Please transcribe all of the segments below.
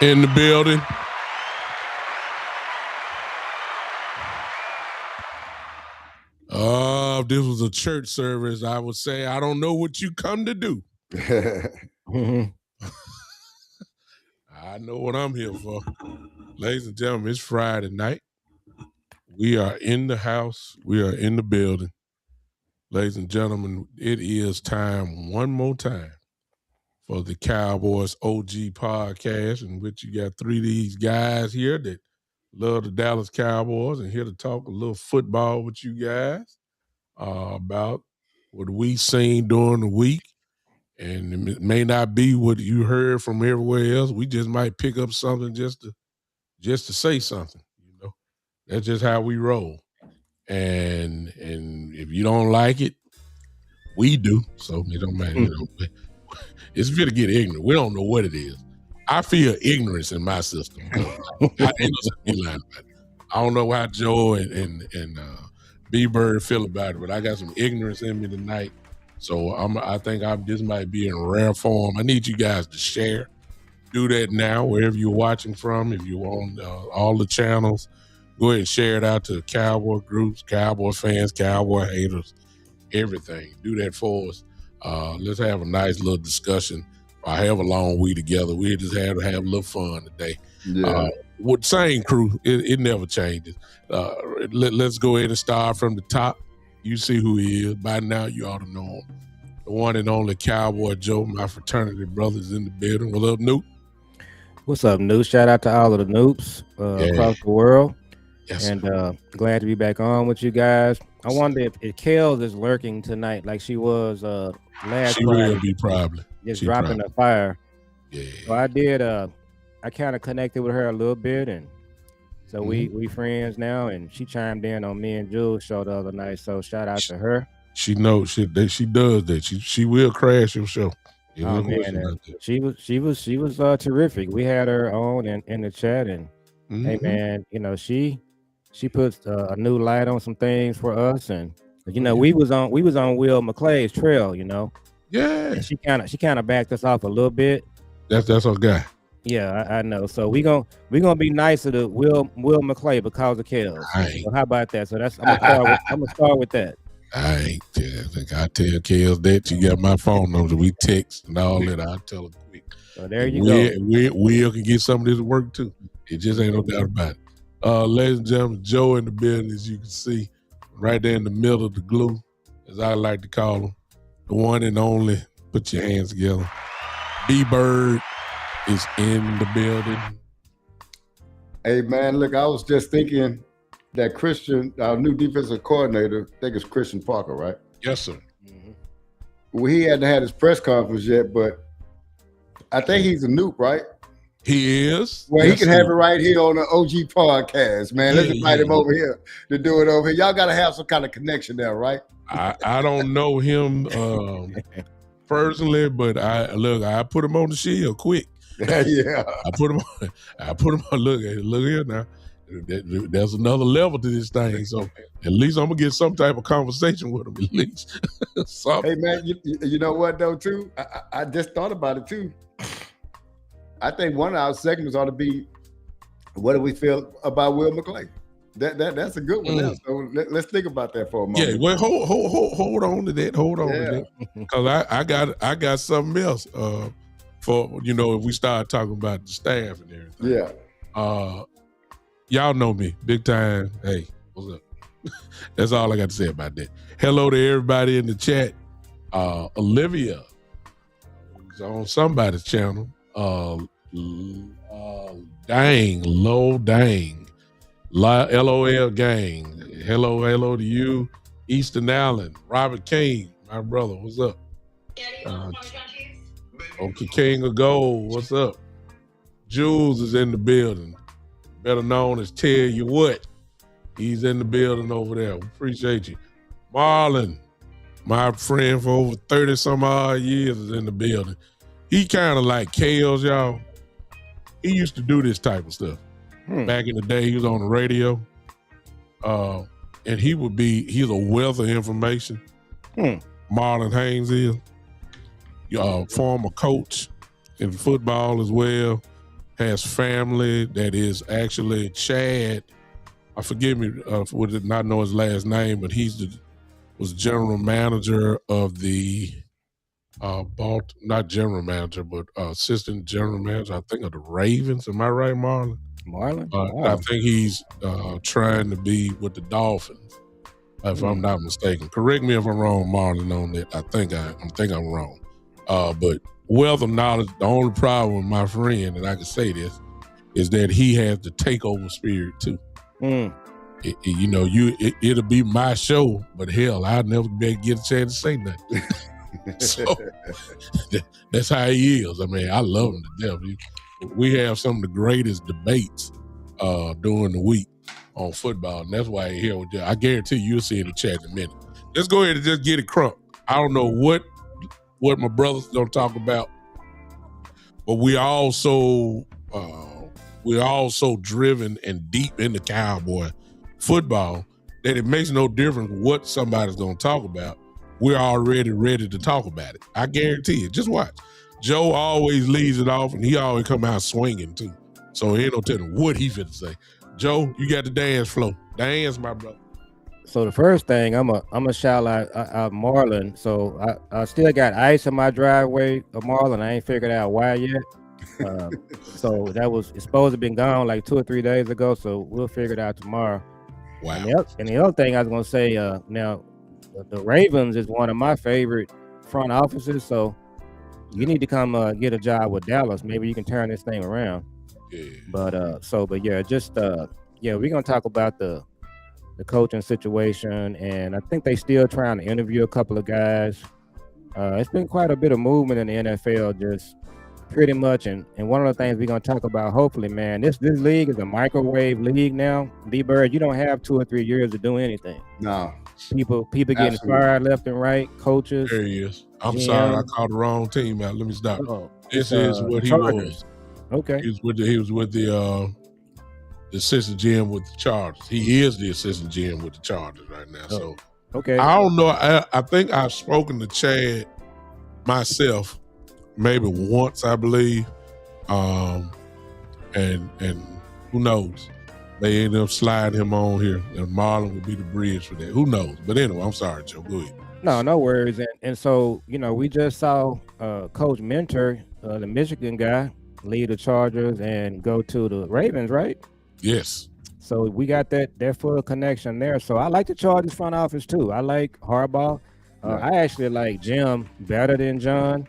In the building. If this was a church service, I would say, I don't know what you come to do. I know what I'm here for. Ladies and gentlemen, it's Friday night. We are in the house. We are in the building. Ladies and gentlemen, it is time one more time for the Cowboys OG Podcast, in which you got three of these guys here that love the Dallas Cowboys and here to talk a little football with you guys about what we seen during the week. And it may not be what you heard from everywhere else. We just might pick up something just to say something. You know, that's just how we roll. And if you don't like it, we do. So it don't matter. You know, it's good to get ignorant. We don't know what it is. I feel ignorance in my system. I don't know how Joe and B-Bird feel about it, but I got some ignorance in me tonight. So I think this might be in rare form. I need you guys to share. Do that now, wherever you're watching from. If you're on all the channels, go ahead and share it out to Cowboy groups, Cowboy fans, Cowboy haters, everything. Do that for us. Let's have a nice little discussion. However long we together, we just have to have a little fun today. Yeah. With same crew, it never changes. Let's go ahead and start from the top. You see who he is. By now, you ought to know him. The one and only Cowboy Joe, my fraternity brothers in the building. What up, Noop? What's up, Noops? Shout out to all of the Noops across the world. Yes, and glad to be back on with you guys. I wonder if Kels is lurking tonight like she was last She Friday. will be probably. Just dropping the fire. Yeah. So I did I kind of connected with her a little bit, and so we friends now, and she chimed in on me and Jules' show the other night. So shout out to her. She knows she does that. She will crash your show. Oh, man, she was terrific. We had her on in the chat, and hey man, you know, she puts a new light on some things for us, and you know, we was on Will McClay's trail, you know. Yeah. And she kind of backed us off a little bit. That's our guy. Yeah, I know. So we gonna be nicer to Will McClay because of Kels. So how about that? So I'm gonna start with that. I tell Kels that you got my phone number. We text and all that. I'll tell her quick. So there you go. Will can get some of this work too. It just ain't no doubt about it. Ladies and gentlemen, Joe in the building, as you can see, right there in the middle of the glue, as I like to call him, the one and only. Put your hands together. B-Bird is in the building. Hey man, look, I was just thinking that Christian, our new defensive coordinator, I think it's Christian Parker, right? Yes, sir. Well, he hadn't had his press conference yet, but I think he's a noob, right? He is. Well, he can have it right here on the OG podcast, man. Let's invite him over here to do it over here. Y'all got to have some kind of connection there, right? I don't know him personally, but I put him on the shield quick. Yeah. I put him on. Look here now. There's another level to this thing, so at least I'm gonna get some type of conversation with him. At least. Hey man, you know what though too? I just thought about it too. I think one of our segments ought to be, what do we feel about Will McClay? That's a good one. Now. So let's think about that for a moment. Yeah, well, hold on to that. Hold on to that, because I got something else. For if we start talking about the staff and everything. Yeah. Y'all know me, big time. Hey, what's up? That's all I got to say about that. Hello to everybody in the chat. Olivia, who's on somebody's channel. LOL, gang. Hello to you. Easton Allen, Robert King, my brother, what's up? Okay, King of Gold, what's up? Jules is in the building, better known as Tell You What. He's in the building over there. We appreciate you. Marlon, my friend for over 30 some odd years, is in the building. He kind of like Kels, y'all. He used to do this type of stuff. Back in the day, he was on the radio. And he's a wealth of information. Marlon Haynes is. Former coach in football as well. Has family that is actually Chad. Forgive me for not know his last name, but was general manager of the not general manager, but assistant general manager, I think, of the Ravens. Am I right, Marlon? Wow. I think he's trying to be with the Dolphins, if I'm not mistaken. Correct me if I'm wrong, Marlon, on that. I think I'm wrong. But wealth of knowledge. The only problem with my friend, and I can say this, is that he has the takeover spirit too. It'll be my show, but hell, I'll never be able to get a chance to say nothing. So that's how he is. I mean, I love him to death. We have some of the greatest debates during the week on football, and that's why he's here with you. I guarantee you'll see in the chat in a minute. Let's go ahead and just get it crunk. I don't know what my brother's gonna talk about, but we're all so driven and deep into Cowboy football that it makes no difference what somebody's gonna talk about. we're already ready to talk about it. I guarantee it. Just watch. Joe always leads it off, and he always come out swinging too. So he ain't no telling what he finna say. Joe, you got the dance flow. Dance, my brother. So the first thing I'm a shout out Marlon. So I still got ice in my driveway of Marlon. I ain't figured out why yet. So it's supposed to have been gone like 2 or 3 days ago. So we'll figure it out tomorrow. Wow. And the other thing I was gonna say, now the Ravens is one of my favorite front offices. So you need to come get a job with Dallas. Maybe you can turn this thing around. Yeah. But we're gonna talk about the coaching situation, and I think they still trying to interview a couple of guys. It's been quite a bit of movement in the NFL, just pretty much. And one of the things we're gonna talk about, hopefully, man, this league is a microwave league now. B-Bird, you don't have 2 or 3 years to do anything. No. People getting Absolutely. fired left and right. Coaches. There he is. I'm GM. sorry, I called the wrong team out. Let me stop. This is what he Chargers. was. Okay. He was with the assistant GM with the Chargers. He is the assistant GM with the Chargers right now. So okay. I don't know. I think I've spoken to Chad myself maybe once, I believe. And who knows? They end up sliding him on here, and Marlon will be the bridge for that. Who knows? But anyway, I'm sorry, Joe. Go ahead. No worries. And so, we just saw Coach Mentor, the Michigan guy, lead the Chargers and go to the Ravens, right? Yes. So we got that full connection there. So I like the Chargers front office too. I like Harbaugh. I actually like Jim better than John.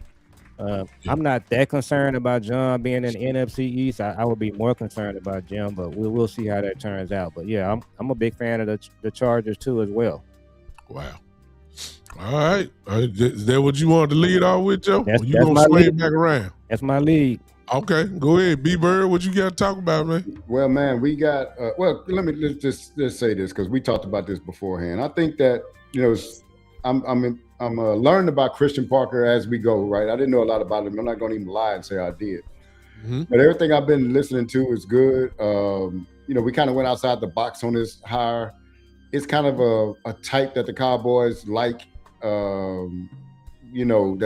I'm not that concerned about John being in the NFC East. I would be more concerned about Jim, but we'll see how that turns out. But yeah, I'm a big fan of the Chargers too as well. Wow. All right. Is that what you wanted to lead off with, Joe? You gonna swing it back around? That's my lead. Okay, go ahead. B-Bird, what you got to talk about, man? Well, man, we got let's just say this, because we talked about this beforehand. I think that I'm learning about Christian Parker as we go, right? I didn't know a lot about him. I'm not going to even lie and say I did. Mm-hmm. But everything I've been listening to is good. We kind of went outside the box on this hire. It's kind of a type that the Cowboys like, that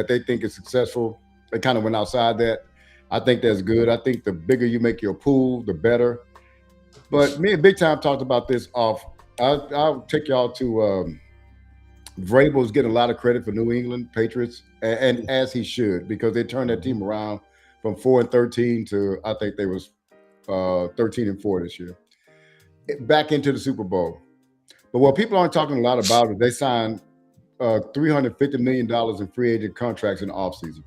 they think is successful. They kind of went outside that. I think that's good. I think the bigger you make your pool, the better. But me and Big Time talked about this off. I'll take y'all to Vrabel's getting a lot of credit for New England Patriots, and as he should, because they turned that team around from 4-13 to, I think they was 13-4 this year, back into the Super Bowl. But what people aren't talking a lot about is they signed $350 million in free agent contracts in the offseason.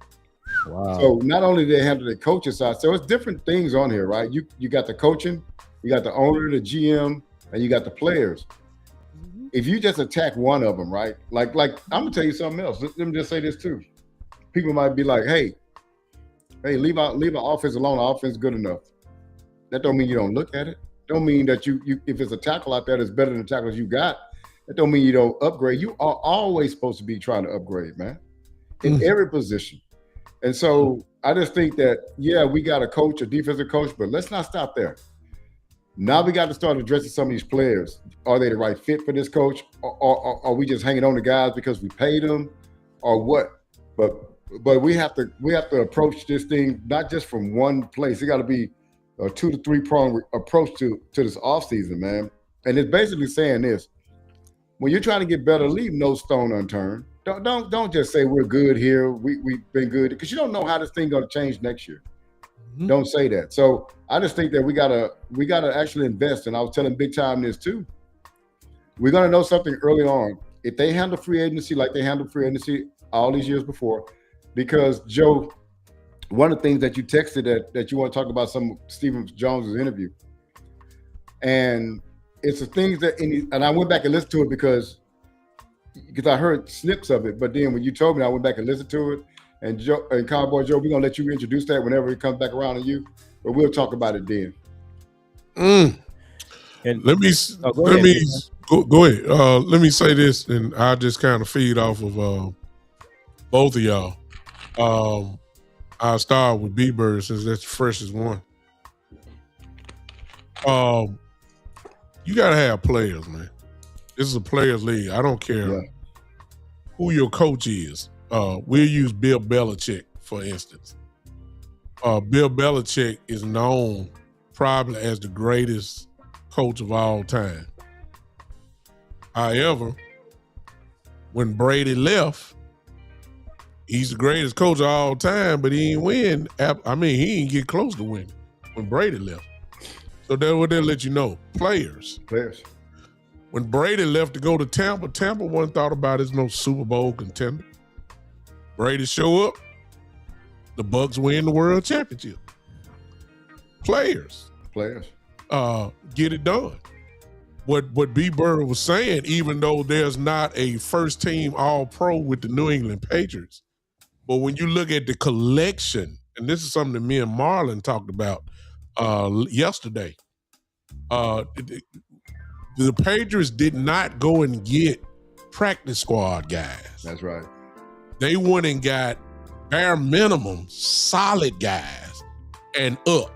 Wow. So not only do they handle the coaching side, so it's different things on here, right? You got the coaching, you got the owner, the GM, and you got the players. Mm-hmm. If you just attack one of them, right? Like I'm gonna tell you something else. Let me just say this too. People might be like, hey, leave an offense alone. The offense is good enough. That don't mean you don't look at it. Don't mean that you if it's a tackle out there that's better than the tackles you got, that don't mean you don't upgrade. You are always supposed to be trying to upgrade, man, in every position. And so I just think that, we got a coach, a defensive coach, but let's not stop there. Now we got to start addressing some of these players. Are they the right fit for this coach? Or are we just hanging on to guys because we paid them, or what? But we have to approach this thing not just from one place. It got to be a 2 to 3 prong approach to this offseason, man. And it's basically saying this: when you're trying to get better, leave no stone unturned. Don't just say we're good here. We've been good, because you don't know how this thing going to change next year. Mm-hmm. Don't say that. So I just think that we gotta actually invest. And I was telling Big Time this too. We're gonna know something early on if they handle free agency like they handled free agency all these years before. Because Joe, one of the things that you texted that you want to talk about some Stephen Jones's interview, and it's the things that and I went back and listened to it because I heard snips of it, but then when you told me, I went back and listened to it. And Joe and Cowboy Joe, we're gonna let you introduce that whenever it comes back around to you, but we'll talk about it then. And go ahead. Let me say this, and I'll just kind of feed off of both of y'all. I'll start with B-Bird since that's the freshest one. You gotta have players, man. This is a players league. I don't care who your coach is. We'll use Bill Belichick, for instance. Bill Belichick is known probably as the greatest coach of all time. However, when Brady left, he's the greatest coach of all time, but he ain't win. I mean, he ain't get close to winning when Brady left. So that's what they'll let you know. Players. When Brady left to go to Tampa, Tampa wasn't thought about as no Super Bowl contender. Brady show up, the Bucs win the world championship. Players. Get it done. What B. Bird was saying, even though there's not a first team All-Pro with the New England Patriots, but when you look at the collection, and this is something that me and Marlon talked about yesterday, the Patriots did not go and get practice squad guys. That's right. They went and got bare minimum solid guys and up.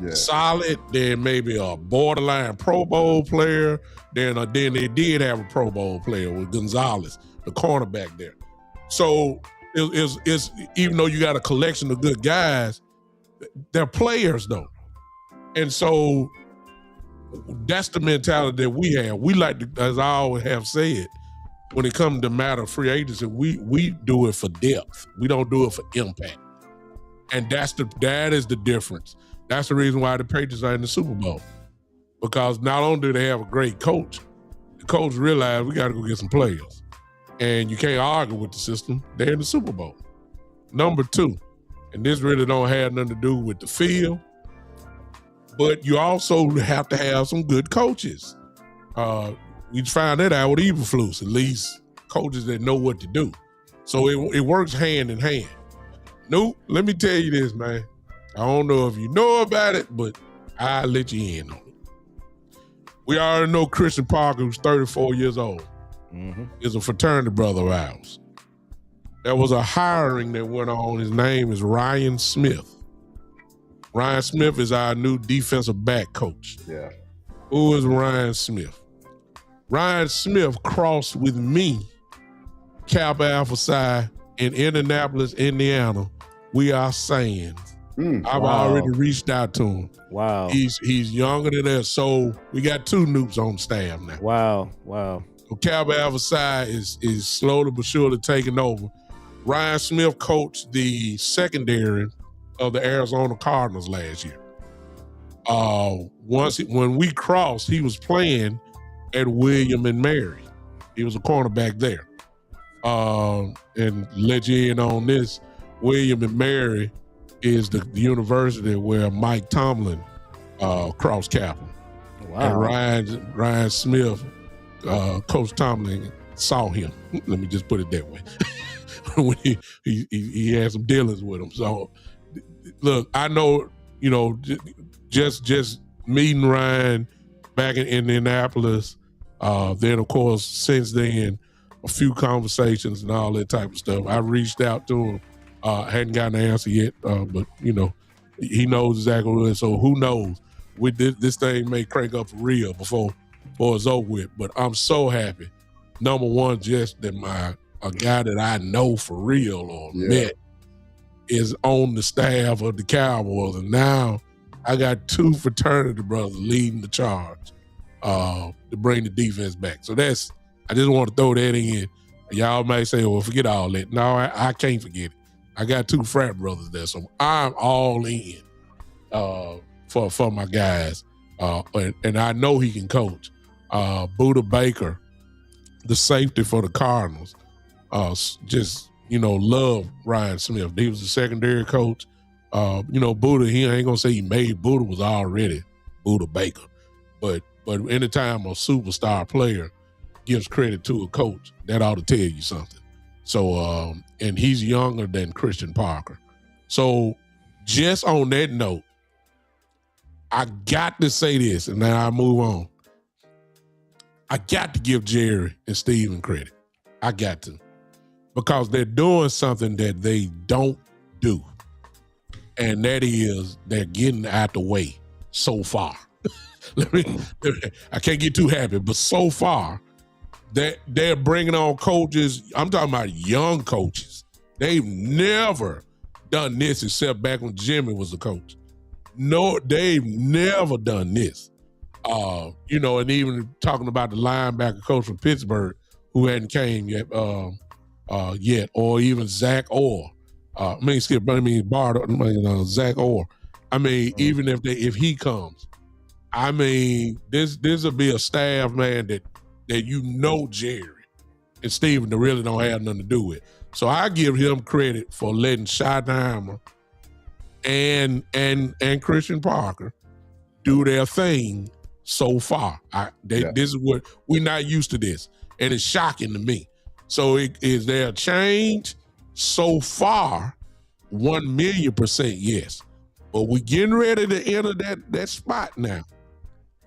Yeah. Solid, then maybe a borderline Pro Bowl player. Then they did have a Pro Bowl player with Gonzalez, the cornerback there. So it's even though you got a collection of good guys, they're players though. And so that's the mentality that we have. We like to, as I always have said, when it comes to matter of free agency, we do it for depth. We don't do it for impact. And that is the difference. That's the reason why the Patriots are in the Super Bowl. Because not only do they have a great coach, the coach realized we got to go get some players. And you can't argue with the system. They're in the Super Bowl. Number two, and this really don't have nothing to do with the field, but you also have to have some good coaches. We found that out with Eberflus, at least coaches that know what to do. So it works hand in hand. Nope, let me tell you this, man. I don't know if you know about it, but I'll let you in on it. We already know Christian Parker, who's 34 years old, is a fraternity brother of ours. There was a hiring that went on. His name is Ryan Smith. Ryan Smith is our new defensive back coach. Yeah. Who is Ryan Smith? Ryan Smith crossed with me, Kappa Alpha Psi, in Indianapolis, Indiana. We are saying. I've already reached out to him. Wow. He's younger than us, so we got two noobs on staff now. Wow. So Cowboys Alpha Psi is slowly but surely taking over. Ryan Smith coached the secondary of the Arizona Cardinals last year. When we crossed, he was playing at William and Mary. He was a cornerback there. And let you in on this, William and Mary is the university where Mike Tomlin crossed Kappa. Wow. And Ryan Smith, Coach Tomlin saw him. Let me just put it that way. When he had some dealings with him. So, look, I know, just meeting Ryan back in Indianapolis, then, of course, since then, a few conversations and all that type of stuff. I reached out to him. Hadn't gotten an answer yet, but, he knows exactly what it is. So who knows? This thing may crank up for real before it's over with. But I'm so happy. Number one, just that a guy that I know for real or met is on the staff of the Cowboys. And now I got two fraternity brothers leading the charge to bring the defense back. So I just want to throw that in. Y'all may say, well, forget all that. No, I can't forget it. I got two frat brothers there, so I'm all in for my guys. And I know he can coach. Buda Baker, the safety for the Cardinals, love Ryan Smith. He was the secondary coach. Buda, he ain't gonna say he made Buda, was already Buda Baker. But anytime a superstar player gives credit to a coach, that ought to tell you something. So, and he's younger than Christian Parker. So just on that note, I got to say this, and then I'll move on. I got to give Jerry and Steven credit. I got to. Because they're doing something that they don't do. And that is they're getting out the way so far. I can't get too happy, but so far, they're bringing on coaches. I'm talking about young coaches. They've never done this except back when Jimmy was the coach. No, they've never done this. And even talking about the linebacker coach from Pittsburgh who hadn't came yet, or even Zach Orr. Zach Orr. Even if he comes, this will be a staff, man, that Jerry and Steven really don't have nothing to do with. So I give him credit for letting Schottenheimer and Christian Parker do their thing so far. This is what we're not used to this, and it's shocking to me. So is there a change? So far, 1,000,000% yes. But we're getting ready to enter that spot now,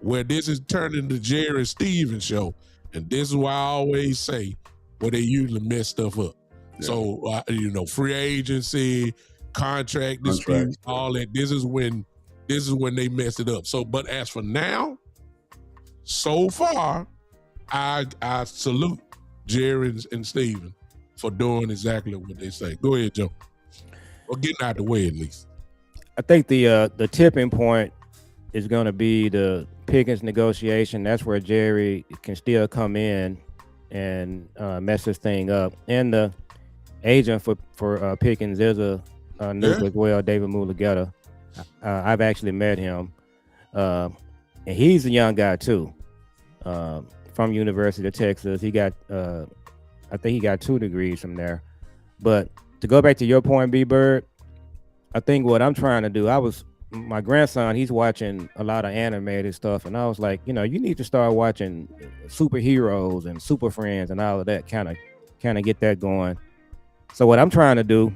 where this is turning to Jerry and Steven show, and this is why I always say where they usually mess stuff up. Yeah. So free agency, contract disputes, all that. This is when they mess it up. So, but as for now, so far, I salute Jerry and Steven for doing exactly what they say. Go ahead, Joe. Or getting out the way at least. I think the tipping point is going to be the Pickens negotiation. That's where Jerry can still come in and mess this thing up. And the agent for Pickens is a nuke as well, David Mulugeta. I've actually met him, and he's a young guy too, from University of Texas. He got, I think he got 2 degrees from there. But to go back to your point, B-Bird, I think what I'm trying to do, my grandson, he's watching a lot of animated stuff, and I was like, you need to start watching superheroes and Super Friends and all of that, kind of get that going. So what I'm trying to do,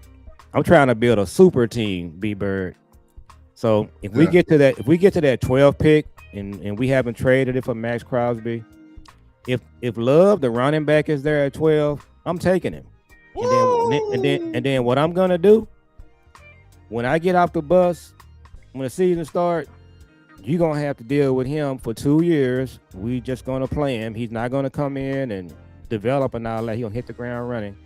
I'm trying to build a super team, B-Bird. So if we get to that 12 pick and we haven't traded it for Max Crosby, if Love, the running back, is there at 12, I'm taking him. And then what I'm gonna do, when I get off the bus, when the season starts, you're gonna have to deal with him for 2 years. We just gonna play him. He's not gonna come in and develop and all that. He'll hit the ground running.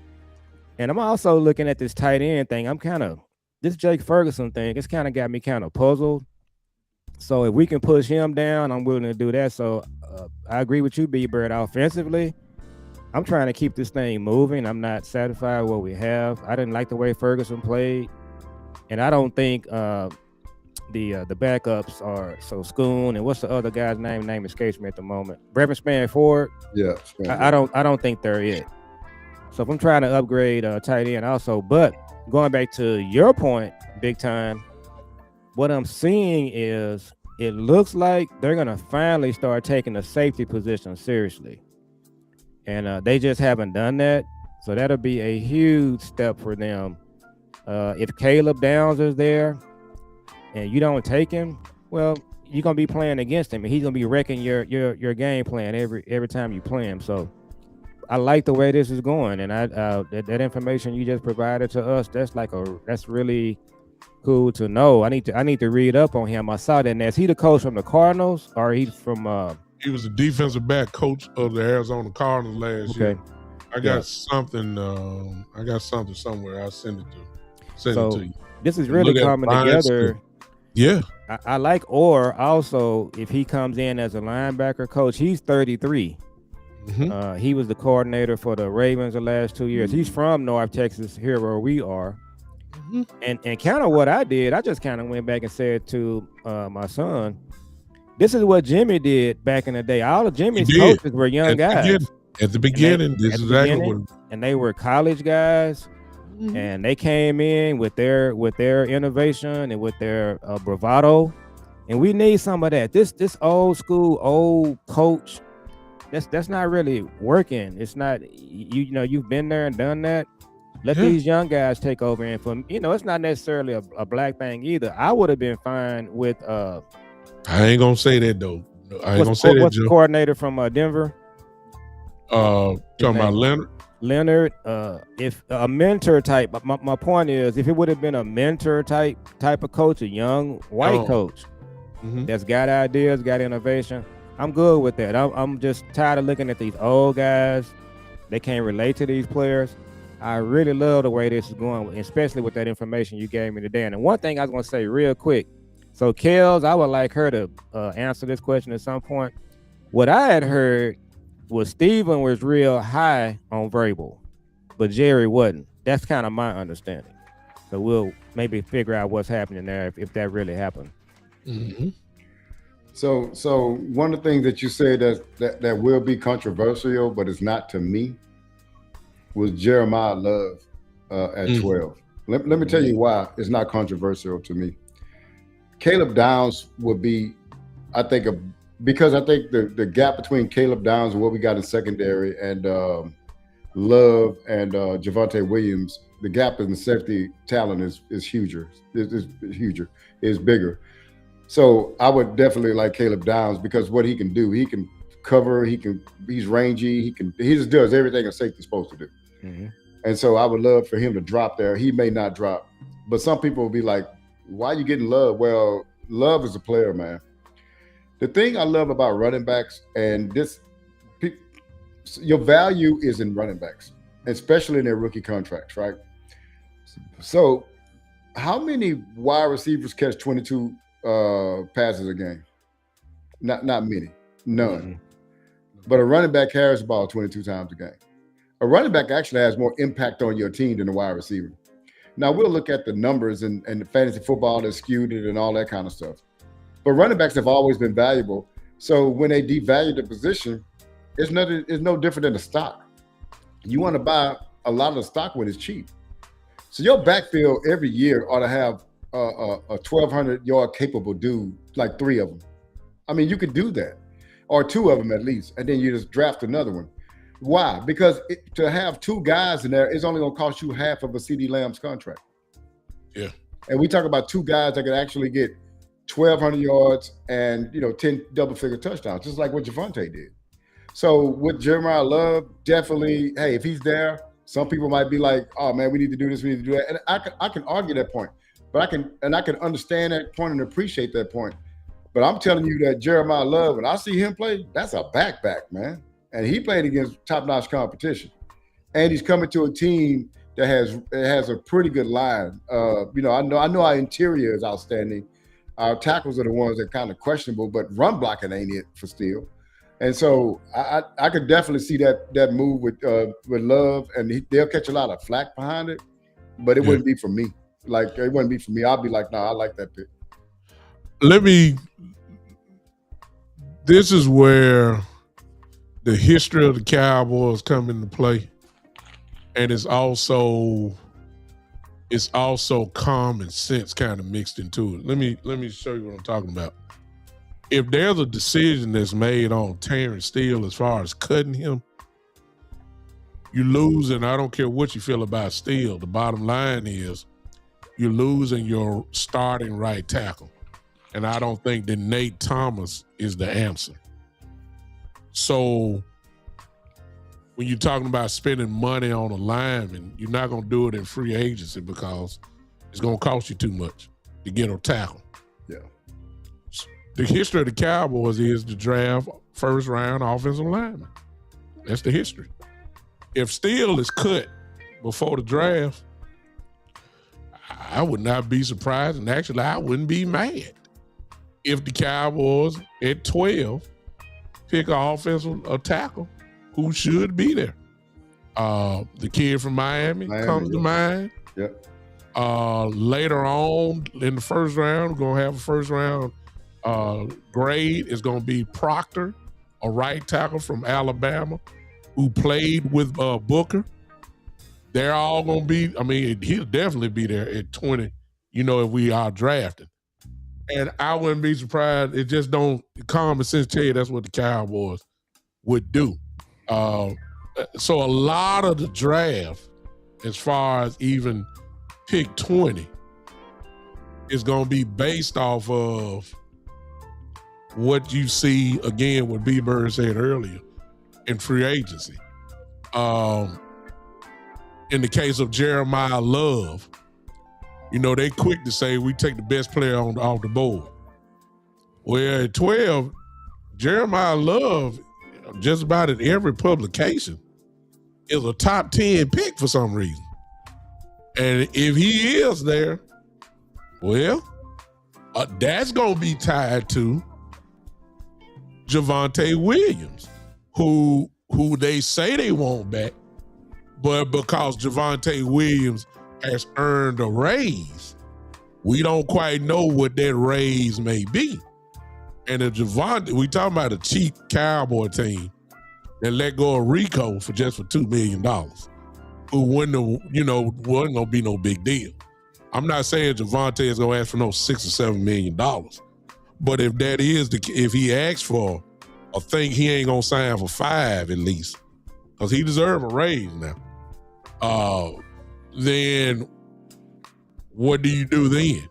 And I'm also looking at this tight end thing. This Jake Ferguson thing, it's kind of got me kind of puzzled. So if we can push him down, I'm willing to do that. So I agree with you, B-Bird. Offensively, I'm trying to keep this thing moving. I'm not satisfied with what we have. I didn't like the way Ferguson played. And I don't think the backups are so Schoon, and what's the other guy's name? Name escapes me at the moment. Brevin Spann-Ford. Yeah. I don't think they're it. So if I'm trying to upgrade tight end also, but going back to your point, big time, what I'm seeing is it looks like they're gonna finally start taking the safety position seriously, and they just haven't done that. So that'll be a huge step for them. If Caleb Downs is there and you don't take him, well, you're gonna be playing against him, and he's gonna be wrecking your game plan every time you play him. So I like the way this is going, and that information you just provided to us, that's really cool to know. I need to read up on him. I saw that. Is he the coach from the Cardinals, or he's from? He was the defensive back coach of the Arizona Cardinals last year. I got something. I got something somewhere. I'll send it to you. This is really coming together. Yeah. I like Orr also. If he comes in as a linebacker coach, he's 33. Mm-hmm. He was the coordinator for the Ravens the last 2 years. He's from North Texas, here where we are. Mm-hmm. And kind of what I did, I just kind of went back and said to my son, this is what Jimmy did back in the day. All of Jimmy's coaches were young guys. At the beginning, this is exactly what. And they were college guys, mm-hmm. and they came in with their innovation and with their bravado. And we need some of that. This old school, old coach, that's not really working. It's not, you've been there and done that. Let these young guys take over. And from, it's not necessarily a black thing either. I would have been fine with I ain't gonna say that though. I ain't gonna say that. What's the coordinator from Denver? Talking about Leonard. If a mentor type, my point is, if it would have been a mentor type of coach, a young white coach, mm-hmm. that's got ideas, got innovation, I'm good with that. I'm just tired of looking at these old guys. They can't relate to these players. I really love the way this is going, especially with that information you gave me today. And one thing I was going to say real quick. So, Kels, I would like her to answer this question at some point. What I had heard was Steven was real high on Vrabel, but Jerry wasn't. That's kind of my understanding. So we'll maybe figure out what's happening there if that really happened. Mm-hmm. So one of the things that you said that will be controversial, but it's not to me, was Jeremiah Love at 12. Let me tell you why it's not controversial to me. Caleb Downs would be, I think, because I think the gap between Caleb Downs and what we got in secondary and Love and Javonte Williams, the gap in the safety talent is huger. Is bigger. So I would definitely like Caleb Downs because what he can do, he can cover, he's rangy, he just does everything a safety's supposed to do. Mm-hmm. And so I would love for him to drop there. He may not drop, but some people will be like, why are you getting Love? Well, Love is a player, man. The thing I love about running backs, and your value is in running backs, especially in their rookie contracts, right? So how many wide receivers catch 22 passes a game? Not many, none. Mm-hmm. But a running back carries the ball 22 times a game. A running back actually has more impact on your team than a wide receiver. Now we'll look at the numbers and the fantasy football that's skewed and all that kind of stuff. But running backs have always been valuable. So when they devalue the position, it's no different than a stock. You want to buy a lot of the stock when it's cheap. So your backfield every year ought to have a 1,200-yard capable dude, like 3 of them. I mean, you could do that, or 2 of them at least, and then you just draft another one. Why? Because to have 2 guys in there is only going to cost you half of a CeeDee Lamb's contract. Yeah. And we talk about 2 guys that could actually get 1,200 yards and 10 double-figure touchdowns, just like what Javonte did. So with Jeremiah Love, definitely, hey, if he's there, some people might be like, oh man, we need to do this, we need to do that. And I can argue that point, but I can understand that point and appreciate that point. But I'm telling you that Jeremiah Love, when I see him play, that's a backpack, man. And he played against top-notch competition. And he's coming to a team that has a pretty good line. I know our interior is outstanding. Our tackles are the ones that are kind of questionable, but run blocking ain't it for Steele. And so I could definitely see that move with Love, and they'll catch a lot of flack behind it, but it wouldn't be for me. Like, it wouldn't be for me. I'll be like, I like that pick. This is where the history of the Cowboys come into play, and it's also common sense kind of mixed into it. Let me show you what I'm talking about. If there's a decision that's made on Terrence Steele as far as cutting him, you lose, and I don't care what you feel about Steele. The bottom line is you're losing your starting right tackle. And I don't think that Nate Thomas is the answer. So when you're talking about spending money on a lineman, you're not going to do it in free agency because it's going to cost you too much to get a tackle. Yeah. The history of the Cowboys is to draft first-round offensive linemen. That's the history. If Steele is cut before the draft, I would not be surprised, and actually I wouldn't be mad if the Cowboys at 12 pick an offensive tackle who should be there. The kid from Miami comes to mind. Yep. Later on in the first round, we're going to have a first-round grade is going to be Proctor, a right tackle from Alabama who played with Booker. They're all going to be, he'll definitely be there at 20, if we are drafting. And I wouldn't be surprised. It just don't, common sense tell you that's what the Cowboys would do. So a lot of the draft, as far as even pick 20, is going to be based off of what you see, again, what B. Bird said earlier, in free agency. In the case of Jeremiah Love, they quick to say we take the best player off the board. Well, at 12, Jeremiah Love, just about in every publication, is a top 10 pick for some reason. And if he is there, well, that's going to be tied to Javonte Williams, who they say they want back, but because Javonte Williams has earned a raise, we don't quite know what that raise may be. And if Javonte, we talking about a cheap Cowboy team that let go of Rico for $2 million, who wasn't gonna be no big deal. I'm not saying Javonte is gonna ask for no $6 or $7 million, but if that is if he asks for, I think he ain't gonna sign for $5 at least, because he deserves a raise now. Then what do you do then?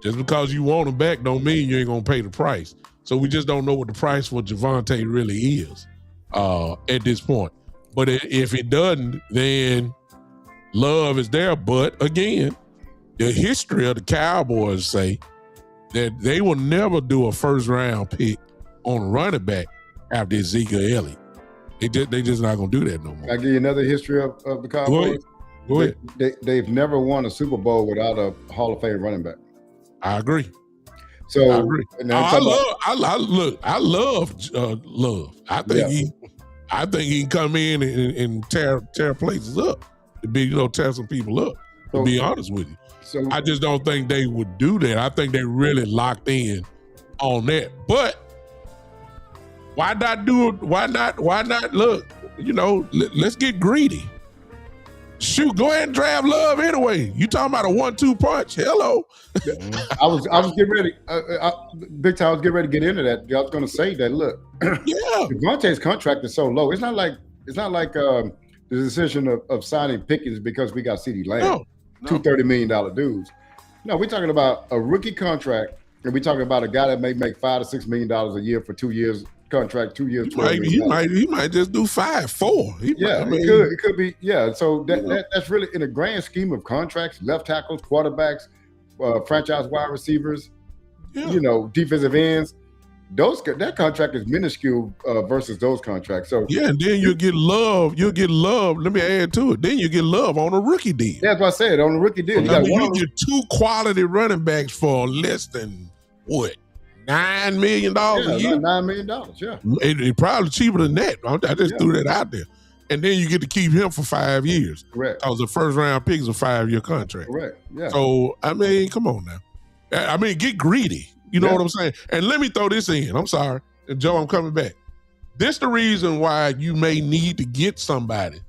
Just because you want him back don't mean you ain't gonna pay the price. So we just don't know what the price for Javonte really is at this point. But if it doesn't, then Love is there. But again, the history of the Cowboys say that they will never do a first round pick on a running back after Ezekiel Elliott. They just not gonna do that no more. I give you another history of the Cowboys. Go ahead. They've nenever won a Super Bowl without a Hall of Fame running back. I agree. So I agree. I love Love. I think he can come in and tear places up, tear some people up. To be honest with you, so I just don't think they would do that. I think they really locked in on that. But why not do it? Why not look? Let's get greedy. Shoot, go ahead and draft Love anyway. You talking about a 1-2 punch? Hello. I was getting ready. Big time. I was getting ready to get into that. I was going to say that. Look, Devontae's contract is so low. It's not like the decision of signing Pickens because we got CeeDee Lamb, two $30 million dudes. No, we're talking about a rookie contract, and we're talking about a guy that may make $5 to $6 million a year for 2 years. Contract 2 years. He might just do 5-4. It could be. Yeah, so that's really in the grand scheme of contracts, left tackles, quarterbacks, franchise wide receivers, defensive ends. That contract is minuscule versus those contracts. So and then you'll get Love. Let me add to it. Then you get Love on a rookie deal. That's what I said, on a rookie deal. You get 2 quality running backs for less than what? $9 million a year. $9 million, yeah. It's probably cheaper than that. I just threw that out there. And then you get to keep him for 5 years. Correct. Because the first round pick is a 5-year contract. Correct. Yeah. So, come on now. Get greedy. You know what I'm saying? And let me throw this in. I'm sorry. And Joe, I'm coming back. This the reason why you may need to get somebody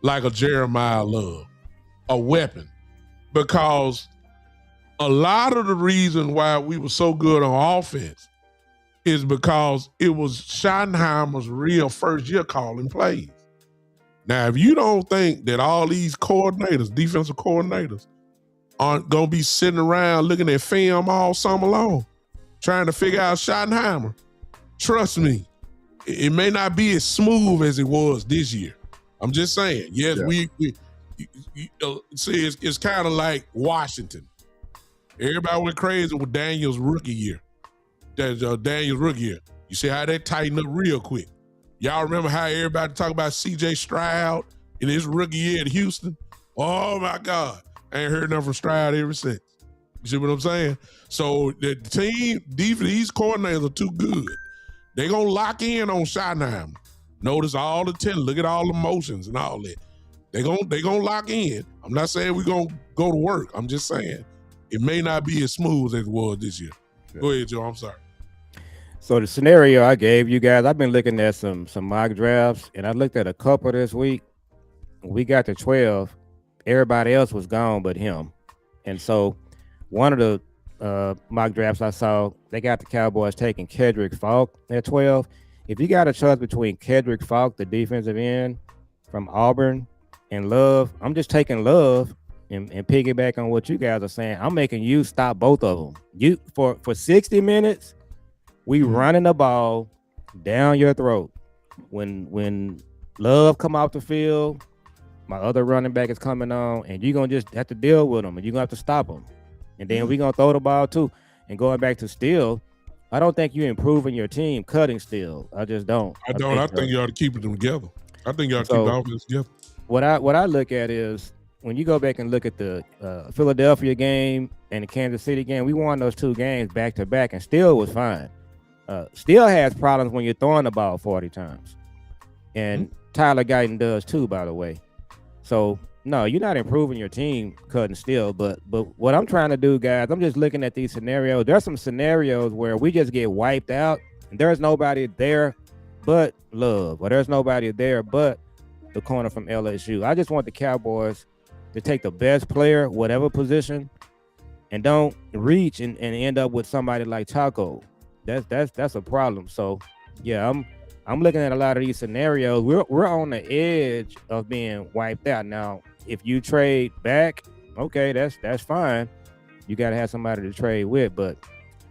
like a Jeremiah Love, a weapon. Because a lot of the reason why we were so good on offense is because it was Schottenheimer's real first year calling plays. Now, if you don't think that all these coordinators, defensive coordinators, aren't going to be sitting around looking at film all summer long, trying to figure out Schottenheimer, trust me, it may not be as smooth as it was this year. I'm just saying. Yes, it's kind of like Washington. Everybody went crazy with Daniel's rookie year. Daniel's rookie year. You see how they tightened up real quick. Y'all remember how everybody talk about C.J. Stroud in his rookie year at Houston? Oh, my God. I ain't heard nothing from Stroud ever since. You see what I'm saying? So the team, these coordinators are too good. They going to lock in on Schottenheimer. Notice all the talent. Look at all the motions and all that. They gonna lock in. I'm not saying we're going to go to work. I'm just saying it may not be as smooth as it was this year. Yeah. Go ahead, Joe. I'm sorry. So the scenario I gave you guys, I've been looking at some mock drafts, and I looked at a couple this week. We got to 12. Everybody else was gone but him. And so one of the mock drafts I saw, they got the Cowboys taking Kedrick Falk at 12. If you got a choice between Kedrick Falk, the defensive end from Auburn, and Love, I'm just taking Love and piggyback on what you guys are saying. I'm making you stop both of them. You for 60 minutes, we running the ball down your throat. When Love come off the field, my other running back is coming on, and you're going to just have to deal with them, and you're going to have to stop them. And then we're going to throw the ball too. And going back to Steele, I don't think you're improving your team cutting still. I just don't. I think you ought to keep them together. I think you ought to keep the offense together. What I look at is when you go back and look at the Philadelphia game and the Kansas City game, we won those 2 games back to back and still was fine. Still has problems when you're throwing the ball 40 times. And Tyler Guyton does too, by the way. So no, you're not improving your team cutting still. But what I'm trying to do, guys, I'm just looking at these scenarios. There's some scenarios where we just get wiped out and there's nobody there but Love, or there's nobody there but the corner from LSU. I just want the Cowboys to take the best player, whatever position, and don't reach and end up with somebody like Taco. That's a problem. So yeah, I'm looking at a lot of these scenarios. We're on the edge of being wiped out. Now, if you trade back, okay, that's fine. You got to have somebody to trade with. But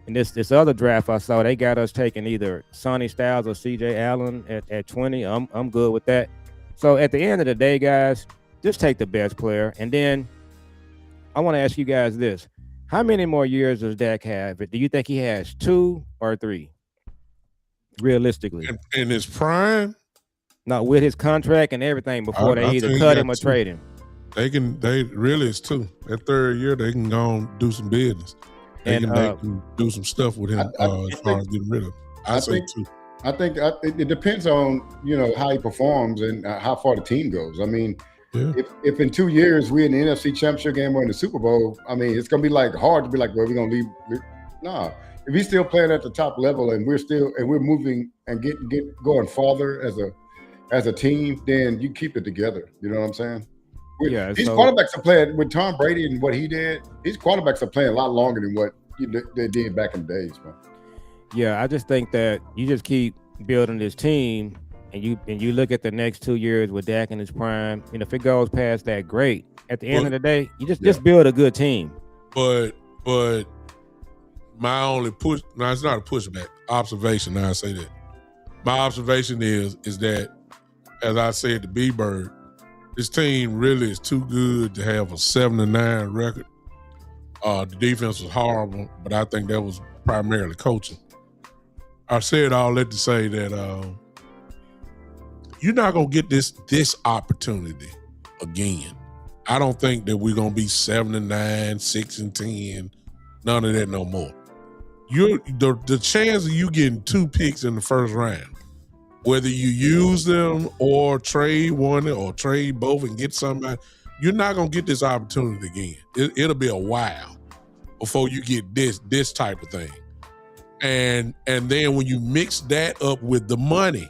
in this other draft I saw, they got us taking either Sonny Styles or CJ Allen at 20. I'm good with that. So at the end of the day, guys, just take the best player. And then I want to ask you guys this. How many more years does Dak have? Do you think he has 2 or 3? Realistically. In his prime? No, with his contract and everything before they either cut him or trade him. They really it's 2. That 3rd year, they can go and do some business. They can do some stuff with him as far as getting rid of him. I say 2. I think it depends on, how he performs and how far the team goes. I mean, if in 2 years we're in the NFC Championship game or in the Super Bowl, I mean, it's going to be hard to be well, we're going to leave. No. If he's still playing at the top level and we're moving and get going farther as a team, then you keep it together. You know what I'm saying? These quarterbacks are playing with Tom Brady and what he did. These quarterbacks are playing a lot longer than what they did back in the days, man. Yeah, I just think that you just keep building this team, and you look at the next 2 years with Dak in his prime. If it goes past that, great. At the end of the day, you just build a good team. But my only push, no, it's not a pushback, observation. Now I say that. My observation is that, as I said to B-Bird, this team really is too good to have a 7-9 record. The defense was horrible, but I think that was primarily coaching. I said all that to say that you're not going to get this opportunity again. I don't think that we're going to be 7-9, 6-10, none of that no more. The chance of you getting 2 picks in the first round, whether you use them or trade one or trade both and get somebody, you're not going to get this opportunity again. It'll be a while before you get this type of thing. And then when you mix that up with the money,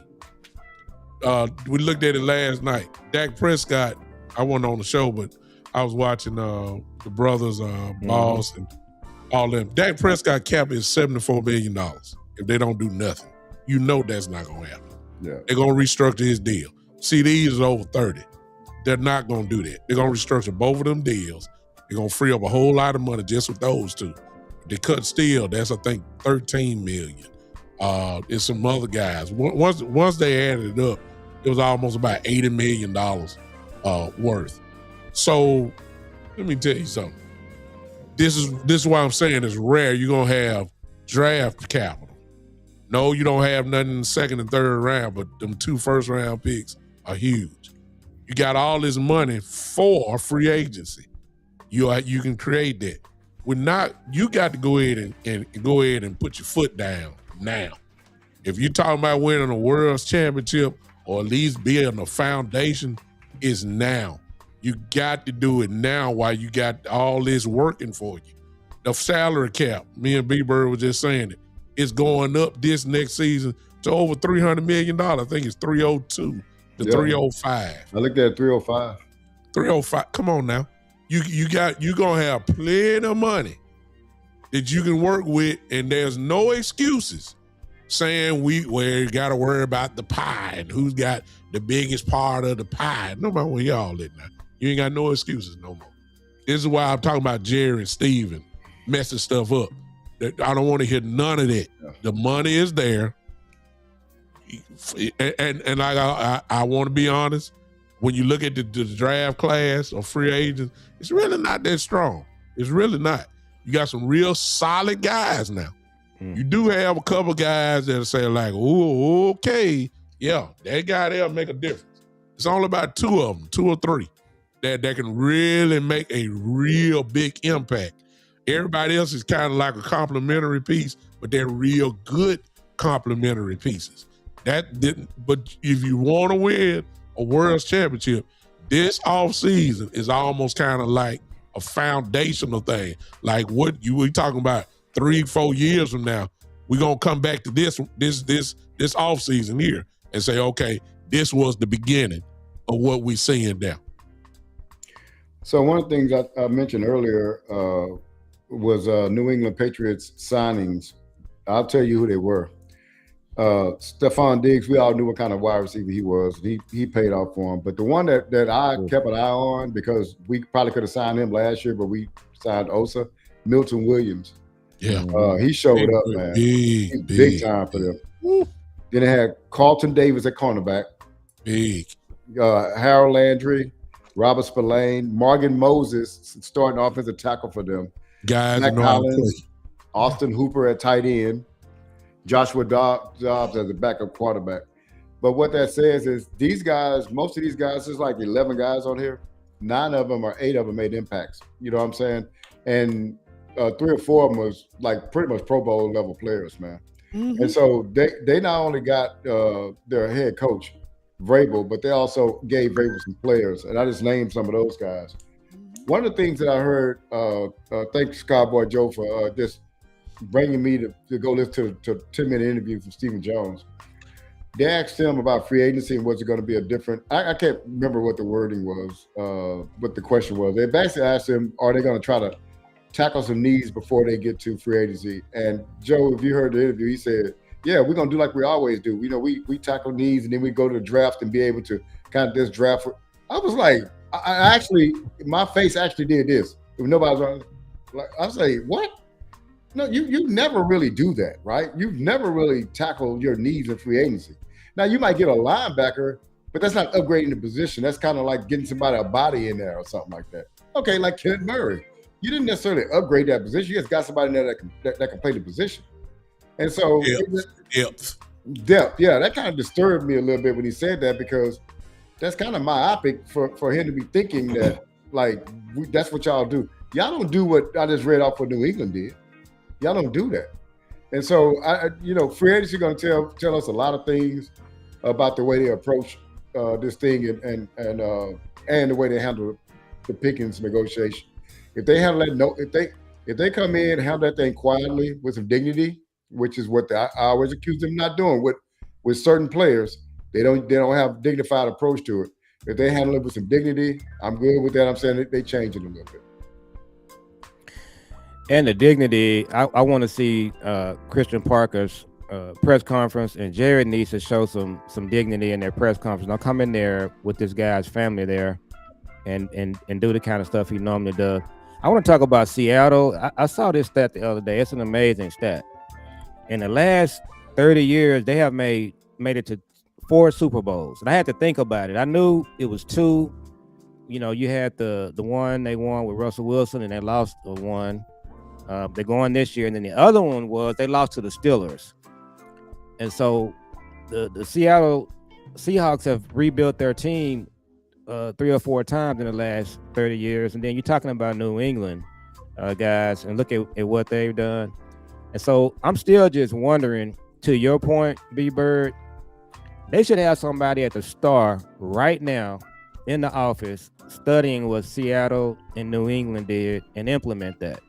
we looked at it last night. Dak Prescott, I wasn't on the show, but I was watching the brothers, Boss and all them. Dak Prescott cap is $74 million if they don't do nothing. You know that's not going to happen. Yeah. They're going to restructure his deal. CDs is over 30. They're not going to do that. They're going to restructure both of them deals. They're going to free up a whole lot of money just with those 2. They cut Steele, that's I think $13 million. It's some other guys. Once they added it up, it was almost about $80 million worth. So let me tell you something. This is why I'm saying it's rare. You're gonna have draft capital. No, you don't have nothing in the 2nd and 3rd round, but them 2 first-round picks are huge. You got all this money for free agency. You can create that. You got to go ahead and put your foot down now. If you're talking about winning a world championship or at least being a foundation, it's now. You got to do it now while you got all this working for you. The salary cap, me and B-Bird was just saying it, it's going up this next season to over $300 million. I think it's 302 to 305. I looked at 305. 305. Come on now. You're gonna have plenty of money that you can work with, and there's no excuses saying you gotta worry about the pie and who's got the biggest part of the pie. No matter where y'all at now. You ain't got no excuses no more. This is why I'm talking about Jerry and Steven messing stuff up. I don't want to hear none of that. Yeah. The money is there. And I want to be honest, when you look at the draft class or free agents, it's really not that strong. It's really not. You got some real solid guys now. You do have a couple guys that say like, oh, okay, yeah, that guy there make a difference. It's only about 2 of them, 2 or 3, that can really make a real big impact. Everybody else is kind of like a complimentary piece, but they're real good complimentary pieces. But if you want to win a world championship, this offseason is almost kind of like a foundational thing. Like what we talking about 3-4 years from now, we're gonna come back to this offseason here and say, okay, this was the beginning of what we're seeing now. So one of the things I mentioned earlier was New England Patriots signings. I'll tell you who they were. Stephon Diggs, we all knew what kind of wide receiver he was. He paid off for him. But the one that I kept an eye on, because we probably could have signed him last year, but we signed Osa, Milton Williams. Yeah. He showed up, man. Big time for them. Woo. Then they had Carlton Davis at cornerback. Big. Harold Landry, Robert Spillane, Morgan Moses starting offensive tackle for them. Guys, Mac Hollins, Austin Hooper at tight end, Joshua Dobbs as a backup quarterback. But what that says is these guys, most of these guys, there's like 11 guys on here. 9 of them or 8 of them made impacts. You know what I'm saying? And 3 or 4 of them was like pretty much Pro Bowl level players, man. Mm-hmm. And so they not only got their head coach, Vrabel, but they also gave Vrabel some players. And I just named some of those guys. One of the things that I heard, thanks Cowboy Joe for just bringing me to go listen to a 10-minute interview from Stephen Jones. They asked him about free agency and was it going to be a different, I can't remember what the wording was, what the question was. They basically asked him, are they going to try to tackle some needs before they get to free agency? And Joe, if you heard the interview, he said, yeah, we're going to do like we always do. You know, we tackle needs and then we go to the draft and be able to kind of this draft. I was like, I actually, my face actually did this. If nobody was like, I was like, what? No, you never really do that, right? You've never really tackled your needs in free agency. Now, you might get a linebacker, but that's not upgrading the position. That's kind of like getting somebody a body in there or something like that. Okay, like Kenneth Murray. You didn't necessarily upgrade that position. You just got somebody in there that can play the position. And so depth. Yeah, that kind of disturbed me a little bit when he said that, because that's kind of myopic for him to be thinking that, like, that's what y'all do. Y'all don't do what I just read off what New England did. Y'all don't do that. And so, free agency is going to tell us a lot of things about the way they approach this thing and the way they handle the Pickens negotiation. If they handle that, if they come in and handle that thing quietly with some dignity, which is what I always accuse them not doing with certain players, they don't have a dignified approach to it. If they handle it with some dignity, I'm good with that. I'm saying they change it a little bit. And the dignity, I want to see Christian Parker's press conference, and Jared needs to show some dignity in their press conference. I'll come in there with this guy's family there and do the kind of stuff he normally does. I want to talk about Seattle. I saw this stat the other day. It's an amazing stat. In the last 30 years, they have made it to 4 Super Bowls. And I had to think about it. I knew it was 2. You know, you had the one they won with Russell Wilson, and they lost the one. They're going this year. And then the other one was they lost to the Steelers. And so the Seattle Seahawks have rebuilt their team 3 or 4 times in the last 30 years. And then you're talking about New England guys, and look at what they've done. And so I'm still just wondering, to your point, B-Bird, they should have somebody at the Star right now in the office studying what Seattle and New England did and implement that.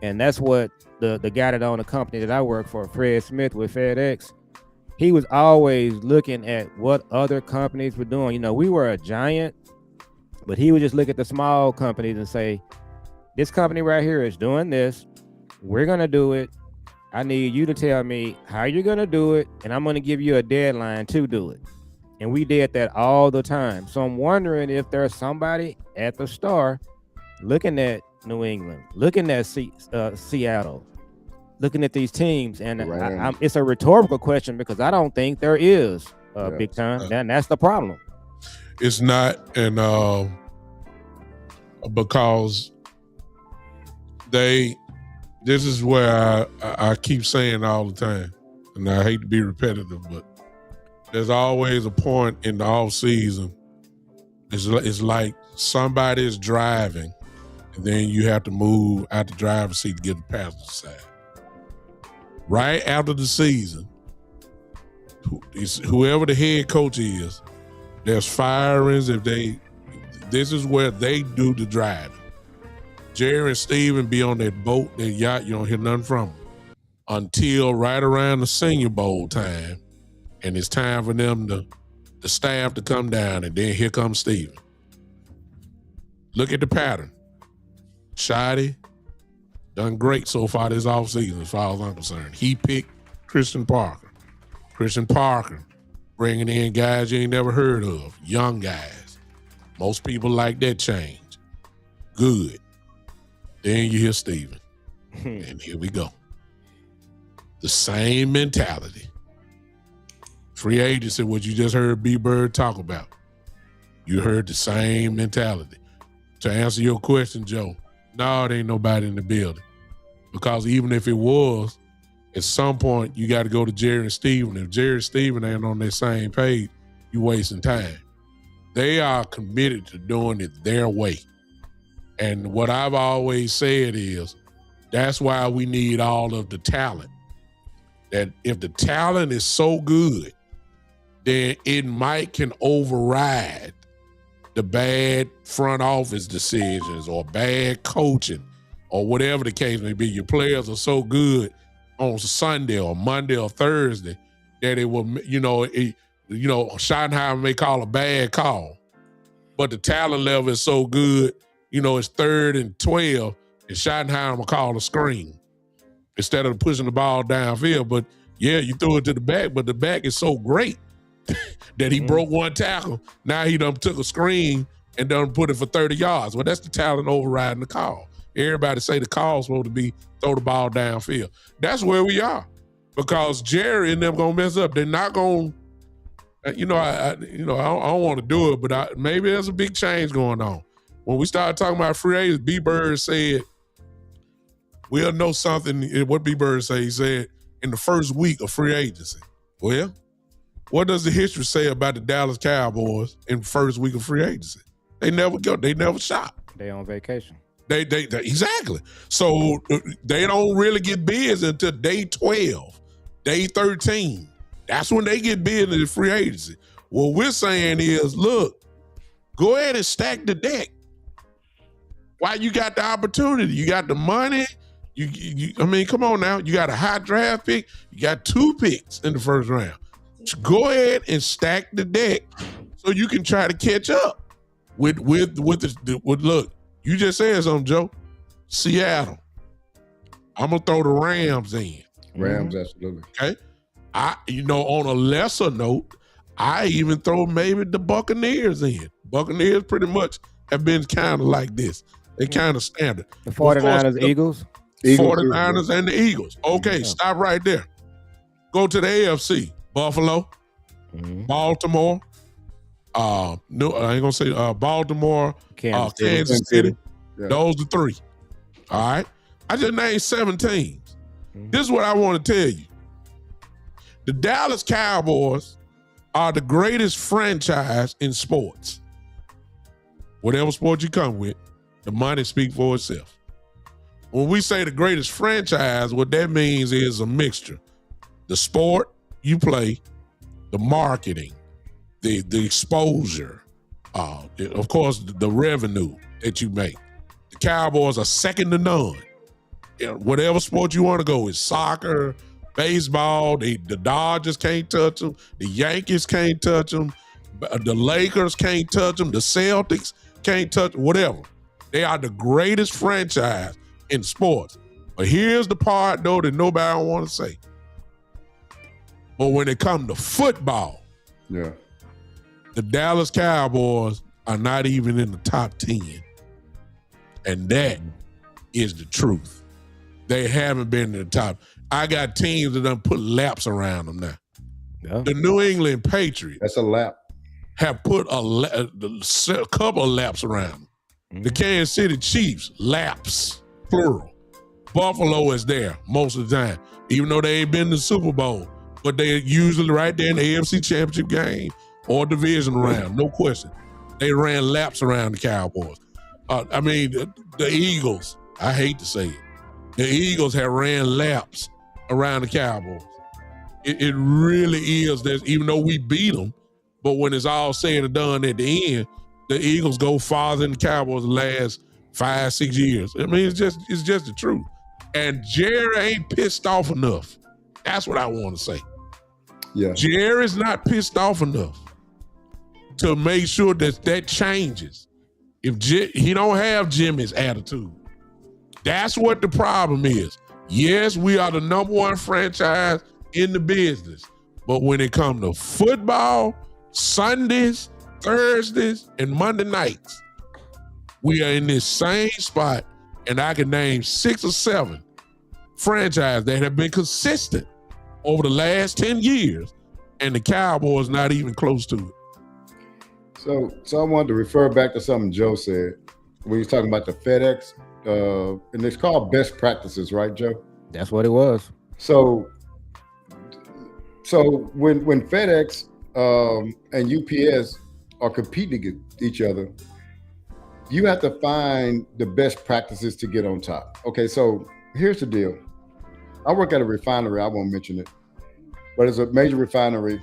And that's what the guy that owned the company that I work for, Fred Smith with FedEx, he was always looking at what other companies were doing. You know, we were a giant, but he would just look at the small companies and say, this company right here is doing this. We're going to do it. I need you to tell me how you're going to do it, and I'm going to give you a deadline to do it. And we did that all the time. So I'm wondering if there's somebody at the Star looking at New England, looking at Seattle, looking at these teams. And it's a rhetorical question, because I don't think there is big time. And that's the problem. It's not, and because this is where I keep saying all the time, and I hate to be repetitive, but there's always a point in the off season. It's like somebody is driving, and then you have to move out the driver's seat to get the passenger side. Right after the season, whoever the head coach is, there's firings. This is where they do the driving. Jerry and Steven be on that boat, that yacht, you don't hear nothing from them until right around the Senior Bowl time, and it's time for them the staff to come down, and then here comes Steven. Look at the pattern. Shotty done great so far this offseason as far as I'm concerned. He picked Christian Parker. Christian Parker bringing in guys you ain't never heard of, young guys. Most people like that change. Good. Then you hear Steven. And here we go. The same mentality. Free agency, what you just heard B-Bird talk about. You heard the same mentality. To answer your question, Joe, no, there ain't nobody in the building. Because even if it was, at some point, you got to go to Jerry and Steven. If Jerry and Steven ain't on their same page, you wasting time. They are committed to doing it their way. And what I've always said is, that's why we need all of the talent. That if the talent is so good, then it can override the bad front office decisions or bad coaching or whatever the case may be. Your players are so good on Sunday or Monday or Thursday that it will, Schottenheimer may call a bad call, but the talent level is so good, it's 3rd and 12, and Schottenheimer will call a screen instead of pushing the ball downfield. But yeah, you threw it to the back, but the back is so great that he broke one tackle. Now he done took a screen and done put it for 30 yards. Well, that's the talent overriding the call. Everybody say the call's supposed to be throw the ball downfield. That's where we are, because Jerry and them gonna mess up. They're not gonna, I don't want to do it, but maybe there's a big change going on. When we started talking about free agents, B-Bird said, we'll know something. What B-Bird say? He said, in the first week of free agency. Well, what does the history say about the Dallas Cowboys in the first week of free agency? They never shop. They on vacation. They exactly. So they don't really get bids until day 12, day 13. That's when they get bid in the free agency. What we're saying is, look, go ahead and stack the deck. Why you got the opportunity? You got the money. Come on now. You got a high draft pick. You got 2 picks in the first round. So go ahead and stack the deck so you can try to catch up with look. You just said something, Joe. Seattle. I'm gonna throw the Rams in. Rams, absolutely. Okay. On a lesser note, I even throw maybe the Buccaneers in. Buccaneers pretty much have been kind of like this. They kind of standard. The 49ers, Eagles. 49ers and the Eagles. Okay, stop right there. Go to the AFC. Buffalo, Baltimore. No, I ain't gonna say Baltimore, Kansas City. Yeah. Those are 3. All right. I just named 7 teams. This is what I want to tell you. The Dallas Cowboys are the greatest franchise in sports. Whatever sport you come with, the money speaks for itself. When we say the greatest franchise, what that means is a mixture. The sport you play, the marketing, the exposure, of course, the revenue that you make. The Cowboys are second to none. Whatever sport you want to go with, soccer, baseball, the Dodgers can't touch them, the Yankees can't touch them, the Lakers can't touch them, the Celtics can't touch them, whatever. They are the greatest franchise in sports. But here's the part, though, that nobody want to say. But when it comes to football, the Dallas Cowboys are not even in the top 10. And that is the truth. They haven't been in the top. I got teams that done put laps around them now. Yeah. The New England Patriots. That's a lap. Have put a couple of laps around them. The Kansas City Chiefs, laps, plural. Buffalo is there most of the time, even though they ain't been to the Super Bowl, but they're usually right there in the AFC Championship game or division round, no question. They ran laps around the Cowboys. The Eagles, I hate to say it, the Eagles have ran laps around the Cowboys. It really is. Even though we beat them, but when it's all said and done at the end, the Eagles go farther than the Cowboys the last 5-6 years. I mean, it's just the truth. And Jerry ain't pissed off enough. That's what I want to say. Yeah, Jerry's not pissed off enough to make sure that changes. If he don't have Jimmy's attitude, that's what the problem is. Yes, we are the number one franchise in the business, but when it comes to football, Sundays, Thursdays, and Monday nights, we are in this same spot, and I can name 6 or 7 franchises that have been consistent over the last 10 years, and the Cowboys not even close to it. So I wanted to refer back to something Joe said when he was talking about the FedEx, and it's called best practices, right, Joe? That's what it was. So when FedEx and UPS are competing against each other, you have to find the best practices to get on top. Okay, so here's the deal. I work at a refinery. I won't mention it, but it's a major refinery,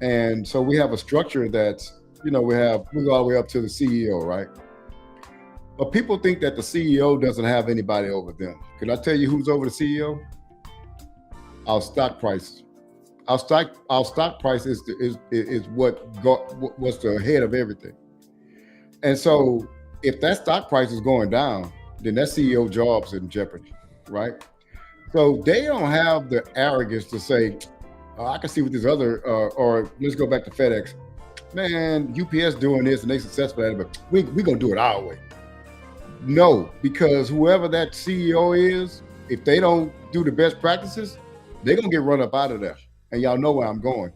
and so we have a structure that's, we go all the way up to the CEO, right? But people think that the CEO doesn't have anybody over them. Can I tell you who's over the CEO? Our stock price. Our stock price is what's the head of everything. And so if that stock price is going down, then that CEO job's in jeopardy, right? So they don't have the arrogance to say, I can see what this other, or let's go back to FedEx. Man, UPS doing this and they successful at it, but we gonna do it our way. No, because whoever that CEO is, if they don't do the best practices, they're gonna get run up out of there. And y'all know where I'm going.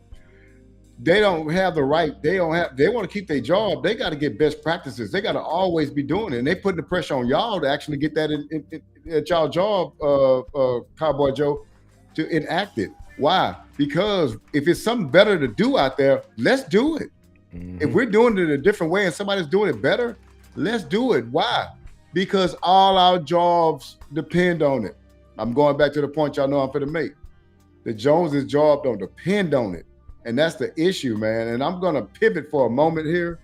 They don't have the right, they want to keep their job, they got to get best practices. They got to always be doing it. And they putting the pressure on y'all to actually get that at y'all job, Cowboy Joe, to enact it. Why? Because if it's something better to do out there, let's do it. Mm-hmm. If we're doing it a different way and somebody's doing it better, let's do it. Why? Because all our jobs depend on it. I'm going back to the point y'all know I'm finna make. The Joneses' job don't depend on it. And that's the issue, man. And I'm going to pivot for a moment here.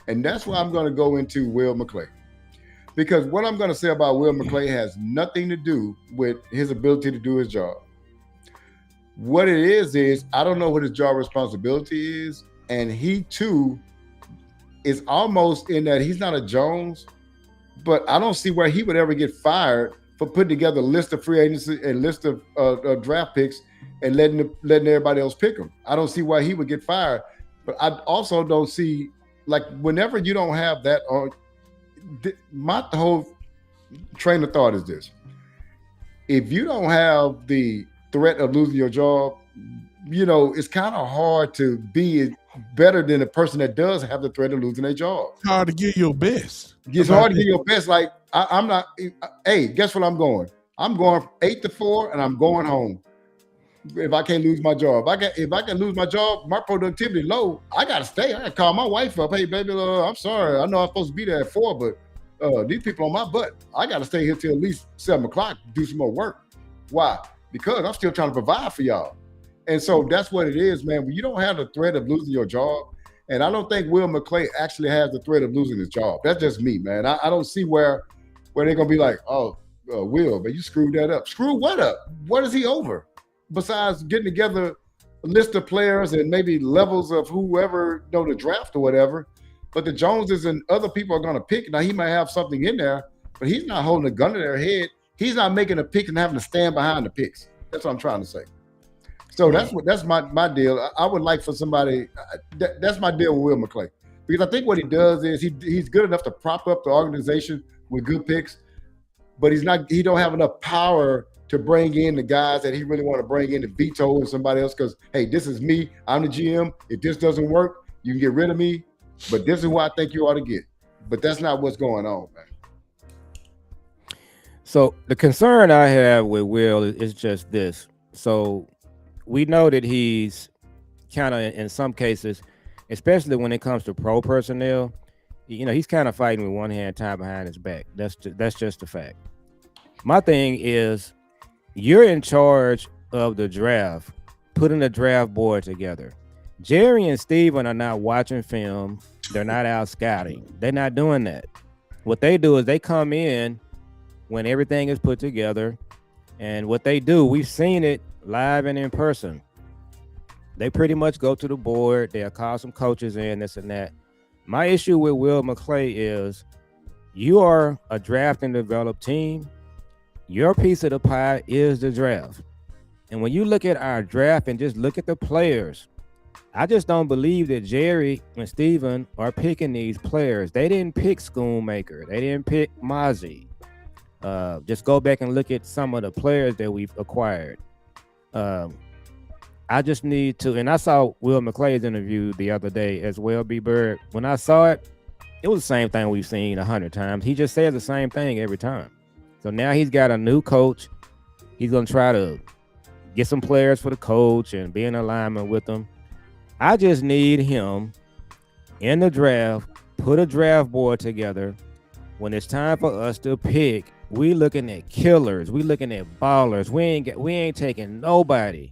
And that's why I'm going to go into Will McClay. Because what I'm going to say about Will McClay has nothing to do with his ability to do his job. What it is I don't know what his job responsibility is. And he, too, is almost in that he's not a Jones, but I don't see where he would ever get fired for putting together a list of free agency and list of draft picks and letting everybody else pick them. I don't see why he would get fired. But I also don't see, like, whenever you don't have that, my whole train of thought is this. If you don't have the threat of losing your job, it's kind of hard to be better than a person that does have the threat of losing their job. It's hard to give your best. It's hard to give your best. Like, I'm not, hey, guess what I'm going? I'm going 8 to 4 and I'm going home. If I can't lose my job, if I can lose my job, my productivity low, I gotta stay. I gotta call my wife up. Hey, baby, I'm sorry. I know I'm supposed to be there at 4, but these people on my butt. I gotta stay here till at least 7 o'clock, do some more work. Why? Because I'm still trying to provide for y'all. And so that's what it is, man. When you don't have the threat of losing your job, and I don't think Will McClay actually has the threat of losing his job. That's just me, man. I don't see where they're gonna be like, Will, but you screwed that up. Screw what up? What is he over? Besides getting together a list of players and maybe levels of whoever, the draft or whatever. But the Joneses and other people are going to pick. Now, he might have something in there, but he's not holding a gun to their head. He's not making a pick and having to stand behind the picks. That's what I'm trying to say. So that's my deal. I would like for somebody, that's my deal with Will McClay. Because I think what he does is he's good enough to prop up the organization with good picks, but he don't have enough power to bring in the guys that he really want to bring in to veto and somebody else because, hey, this is me. I'm the GM. If this doesn't work, you can get rid of me. But this is what I think you ought to get. But that's not what's going on, man. So the concern I have with Will is just this. So we know that he's kind of in some cases, especially when it comes to pro personnel, he's kind of fighting with one hand tied behind his back. That's just a fact. My thing is, you're in charge of the draft, putting the draft board together. Jerry and Steven are not watching film. They're not out scouting. They're not doing that. What they do is they come in when everything is put together, and what they do, we've seen it live and in person. They pretty much go to the board. They'll call some coaches in, this and that. My issue with Will McClay is you are a draft and develop team. Your piece of the pie is the draft. And when you look at our draft and just look at the players, I just don't believe that Jerry and Steven are picking these players. They didn't pick Schoonmaker. They didn't pick Mozzie. Just go back and look at some of the players that we've acquired. I just need to, and I saw Will McClay's interview the other day as well, B. Bird. When I saw it, it was the same thing we've seen 100 times. He just says the same thing every time. So now he's got a new coach. He's going to try to get some players for the coach and be in alignment with them. I just need him in the draft, put a draft board together. When it's time for us to pick, we looking at killers. We looking at ballers. We ain't taking nobody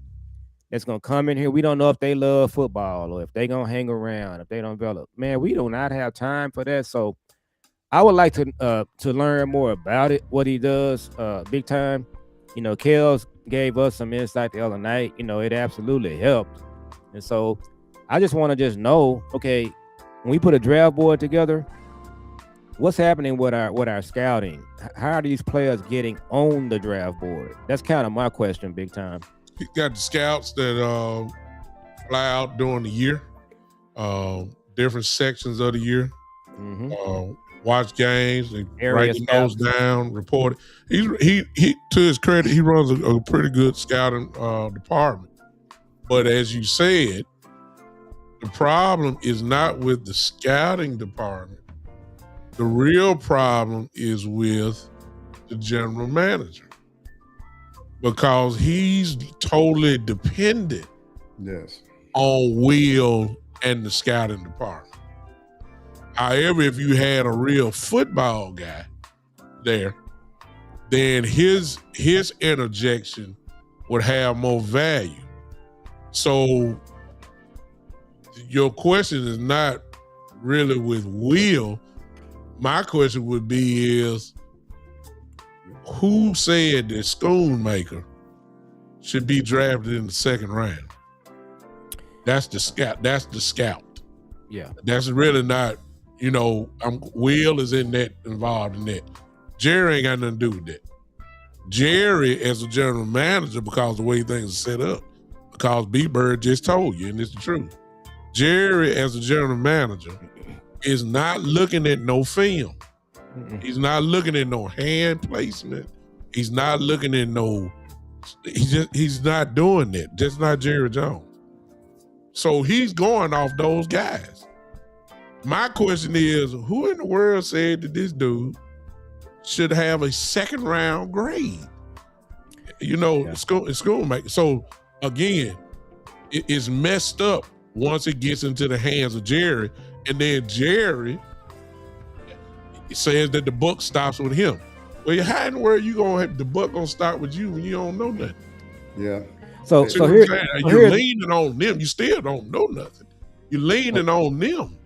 that's gonna come in here. We don't know if they love football or if they gonna hang around, if they don't develop. Man, we do not have time for that. So I would like to learn more about it, what he does, big time. Kels gave us some insight the other night. It absolutely helped. And so I just want to just know, okay, when we put a draft board together, what's happening with our scouting? How are these players getting on the draft board? That's kind of my question, big time. You got the scouts that fly out during the year, different sections of the year, watch games and write those down, report it. He to his credit, he runs a pretty good scouting department. But as you said, the problem is not with the scouting department. The real problem is with the general manager, because he's totally dependent on Will and the scouting department. However, if you had a real football guy there, then his interjection would have more value. So your question is not really with Will. My question would be is, who said that Schoonmaker should be drafted in the second round? That's the scout. Yeah. That's really not, Will is involved in that. Jerry ain't got nothing to do with that. Jerry, as a general manager, because of the way things are set up, because B. Bird just told you, and it's the truth. Jerry, as a general manager, is not looking at no film. He's not looking at no hand placement. He's not looking at he's not doing that. Just not Jerry Jones. So he's going off those guys. My question is, who in the world said that this dude should have a second round grade? Schoonmaker. So again, it's messed up once it gets into the hands of Jerry, and then Jerry says that the buck stops with him. Well, how in the world you gonna have the buck gonna stop with you when you don't know nothing? Yeah. So you're leaning on them. You still don't know nothing. You're leaning on them.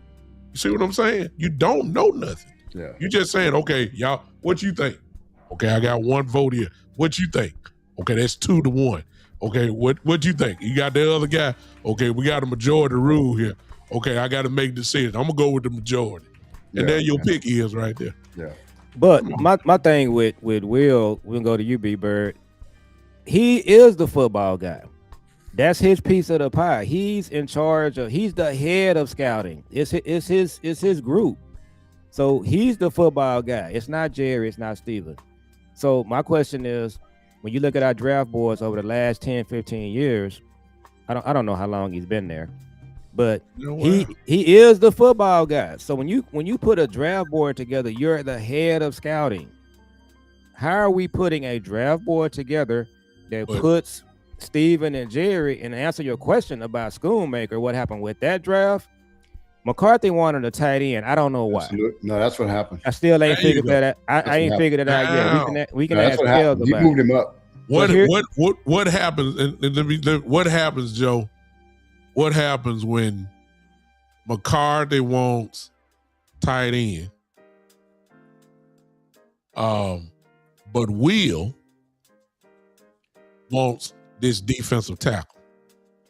You see what I'm saying? You don't know nothing. Yeah. You're just saying, okay, y'all, what you think? Okay, I got one vote here. What you think? Okay, that's 2-1. Okay, what you think? You got the other guy. Okay, we got a majority rule here. Okay, I got to make decisions. I'm gonna go with the majority, and there your pick is right there. Yeah. But my thing with Will, we'll go to you, B. Bird. He is the football guy. That's his piece of the pie. He's in charge of. He's the head of scouting. It's his group. So he's the football guy. It's not Jerry. It's not Steven. So my question is, when you look at our draft boards over the last 10, 15 years, I don't know how long he's been there, but he is the football guy. So when you put a draft board together, you're the head of scouting. how are we putting a draft board together that puts Steven and Jerry, and answer your question about Schoonmaker, what happened with that draft? McCarthy wanted a tight end. I don't know why. No, that's what happened. I still ain't figured that out. I ain't figured it out yet. We can ask Kells about it. You moved him up. What happens? And what happens, Joe? What happens when McCarthy wants tight end? But Will wants this defensive tackle.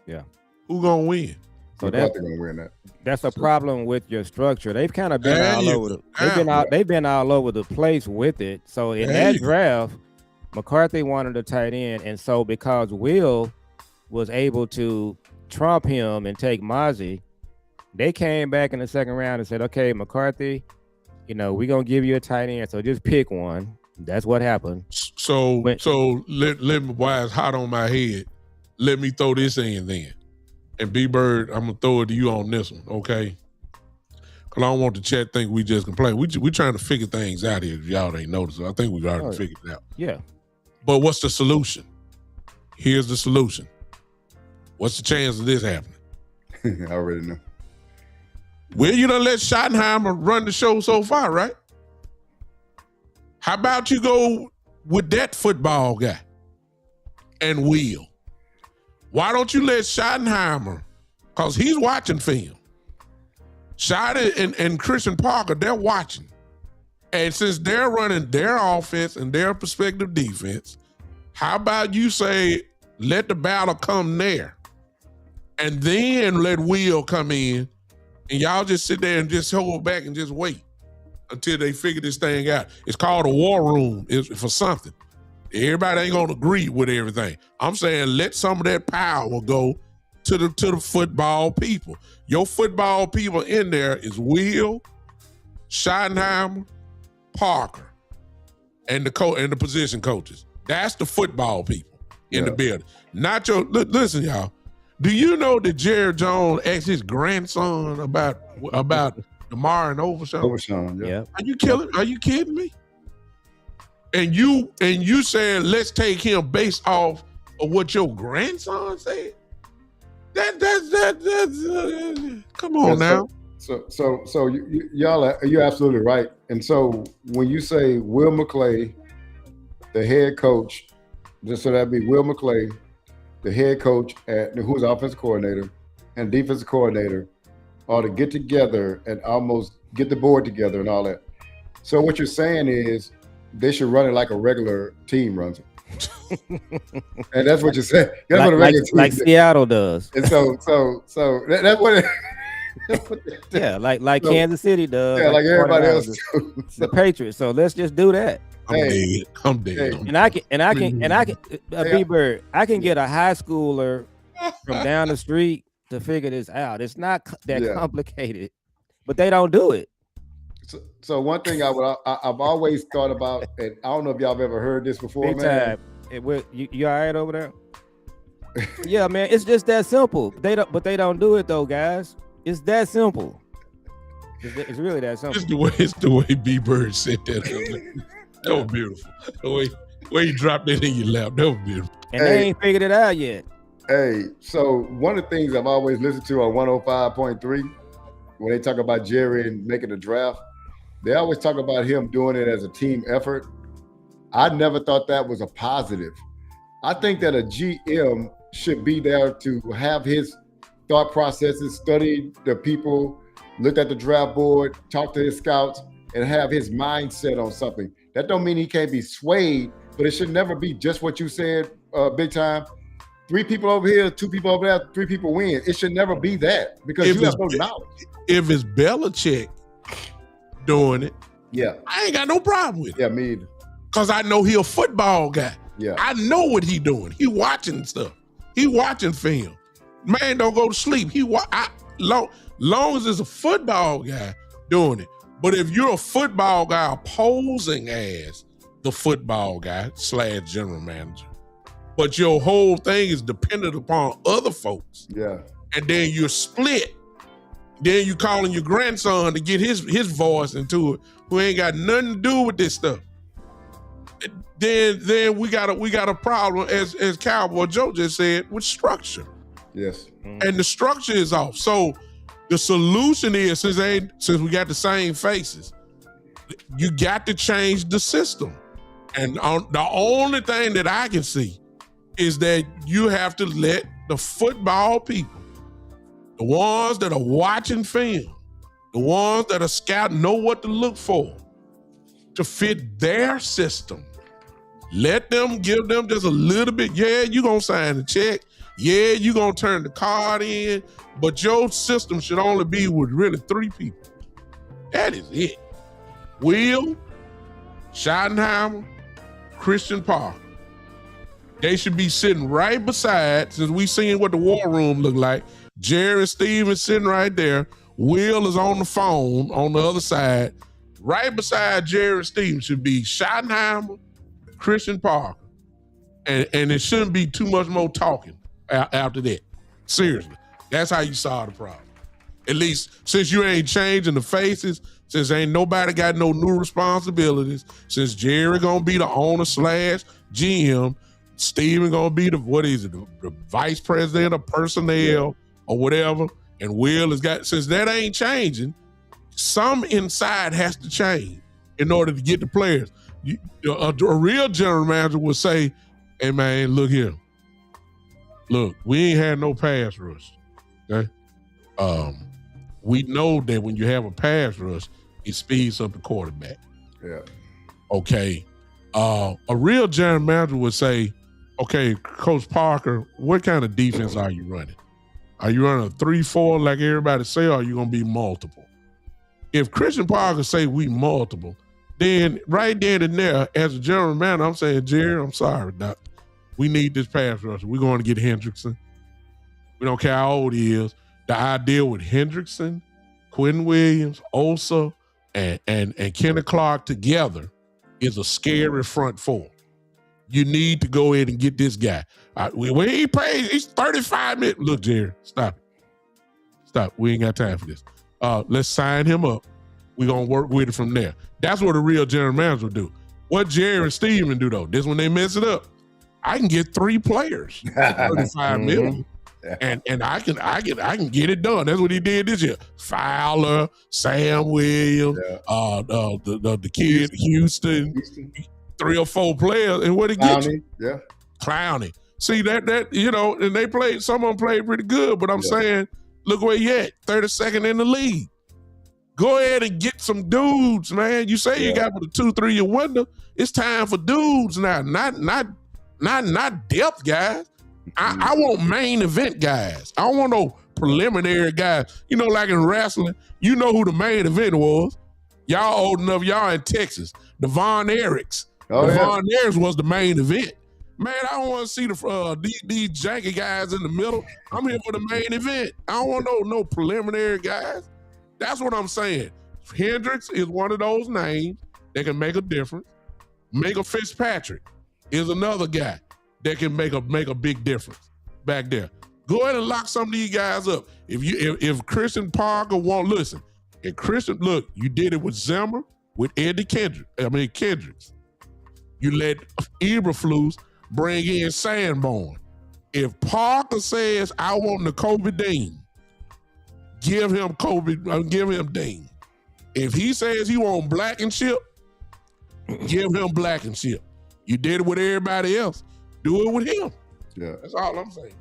Yeah. Who gonna win? So they're gonna win that. That's a problem with your structure. They've kind of been all over they've been all over the place with it. So in that draft, McCarthy wanted a tight end, and so because Will was able to trump him and take Mozzie, they came back in the second round and said, okay, McCarthy, we're gonna give you a tight end, so just pick one. That's what happened. So let me, while it's hot on my head, let me throw this in then. And B-Bird, I'm gonna throw it to you on this one, okay? Cause I don't want the chat think we just complain. We trying to figure things out here. If y'all ain't noticed, I think we already figured it out. Yeah. But what's the solution? Here's the solution. What's the chance of this happening? I already know. Well, you done let Schottenheimer run the show so far, right? How about you go with that football guy and Will? Why don't you let Schottenheimer, because he's watching film. Schott and Christian Parker, they're watching. And since they're running their offense and their prospective defense, how about you say, let the battle come there and then let Will come in and y'all just sit there and just hold back and just wait until they figure this thing out. It's called a war room. It's for something. Everybody ain't gonna agree with everything. I'm saying let some of that power go to the football people. Your football people in there is Will, Schottenheimer, Parker, and the position coaches. That's the football people in the building. Not your listen, y'all. Do you know that Jerry Jones asked his grandson about DeMar and Overshawn? Yeah. Are you kidding me? And you said let's take him based off of what your grandson said? That's come on now. So you're absolutely right. And so when you say Will McClay, the head coach, just so that'd be Will McClay, the head coach who's the offensive coordinator and defensive coordinator, are to get together and almost get the board together and all that. So what you're saying is they should run it like a regular team runs it. And that's what you're saying. That's what a regular team like Seattle does. And so that's what it like Kansas City does. Yeah, like everybody else too. The Patriots. So let's just do that. I'm dead. And I can B-Bird, I can get a high schooler from down the street to figure this out. It's not that complicated, but they don't do it. So one thing I've always thought about, and I don't know if y'all have ever heard this before, Big man. You all right over there? Yeah, man. It's just that simple. But they don't do it though, guys. It's that simple. It's really that simple. It's the way B-Bird said that. That was beautiful. The way you dropped that in your lap, that was beautiful. And they ain't figured it out yet. Hey, so one of the things I've always listened to on 105.3, when they talk about Jerry and making the draft, they always talk about him doing it as a team effort. I never thought that was a positive. I think that a GM should be there to have his thought processes, study the people, look at the draft board, talk to his scouts, and have his mindset on something. That don't mean he can't be swayed, but it should never be just what you said, big time. 3 people over here, 2 people over there, 3 people win. It should never be that because you have no knowledge. If it's Belichick doing it, I ain't got no problem with it. Yeah, me either. Because I know he a football guy. Yeah. I know what he doing. He watching stuff. He watching film. Man don't go to sleep. Long as it's a football guy doing it. But if you're a football guy opposing as the football guy / general manager, but your whole thing is dependent upon other folks. Yeah. And then you're split. Then you calling your grandson to get his voice into it, who ain't got nothing to do with this stuff. then we got a problem, as Cowboy Joe just said, with structure. Yes. And the structure is off. So the solution is, since we got the same faces, you got to change the system. And the only thing that I can see is that you have to let the football people, the ones that are watching film, the ones that are scouting, know what to look for to fit their system. Let them give them just a little bit. Yeah, you're going to sign the check. Yeah, you're going to turn the card in. But your system should only be with really 3 people. That is it. Will, Schottenheimer, Christian Parker. They should be sitting right beside, since we seen what the war room looked like. Jerry Stevens sitting right there. Will is on the phone on the other side. Right beside Jerry Stevens should be Schottenheimer, Christian Parker. And it shouldn't be too much more talking after that. Seriously. That's how you solve the problem. At least since you ain't changing the faces, since ain't nobody got no new responsibilities, since Jerry gonna be the owner / GM, Steven gonna be the vice president of personnel or whatever, and Will has got, since that ain't changing, some inside has to change in order to get the players. A real general manager would say, hey man, look here. Look, we ain't had no pass rush. Okay? We know that when you have a pass rush, it speeds up the quarterback. Yeah. Okay. A real general manager would say, okay, Coach Parker, what kind of defense are you running? Are you running a 3-4 like everybody say, or are you going to be multiple? If Christian Parker say we multiple, then right then and there, as a general manager, I'm saying, Jerry, I'm sorry, Doc. We need this pass rusher. We're going to get Hendrickson. We don't care how old he is. The idea with Hendrickson, Quentin Williams, Osa, and Kenneth Clark together is a scary front four. You need to go in and get this guy. When he plays, he's 35 minutes. Look, Jerry, stop it. Stop. We ain't got time for this. Let's sign him up. We're going to work with it from there. That's what a real general manager will do. What Jerry and Steven do, though, this when they mess it up, I can get 3 players, 35 million. And I can get it done. That's what he did this year. Fowler, Sam Williams, the kid Houston, 3 or 4 players, and what he get you? Yeah, Clowney. See that you know, and they played. Some of them played pretty good, but I'm saying, look where he at, 32nd in the league. Go ahead and get some dudes, man. You say you got with a 2-3 year window. It's time for dudes now, not depth guys. I want main event guys. I don't want no preliminary guys. You know, like in wrestling, you know who the main event was. Y'all old enough, y'all in Texas. The Von Erichs. Von Erichs was the main event. Man, I don't want to see these janky guys in the middle. I'm here for the main event. I don't want no preliminary guys. That's what I'm saying. Hendricks is one of those names that can make a difference. Mega Fitzpatrick is another guy that can make a big difference back there. Go ahead and lock some of these guys up. If Christian Parker won't listen, and Christian, look, you did it with Zimmer, with Eddie Kendricks. You let Eberflus bring in Sanborn. If Parker says, I want Nakobe Dean, give him Dean. If he says he want Blankenship, give him Blankenship. You did it with everybody else. Do it with him. Yeah. That's all I'm saying.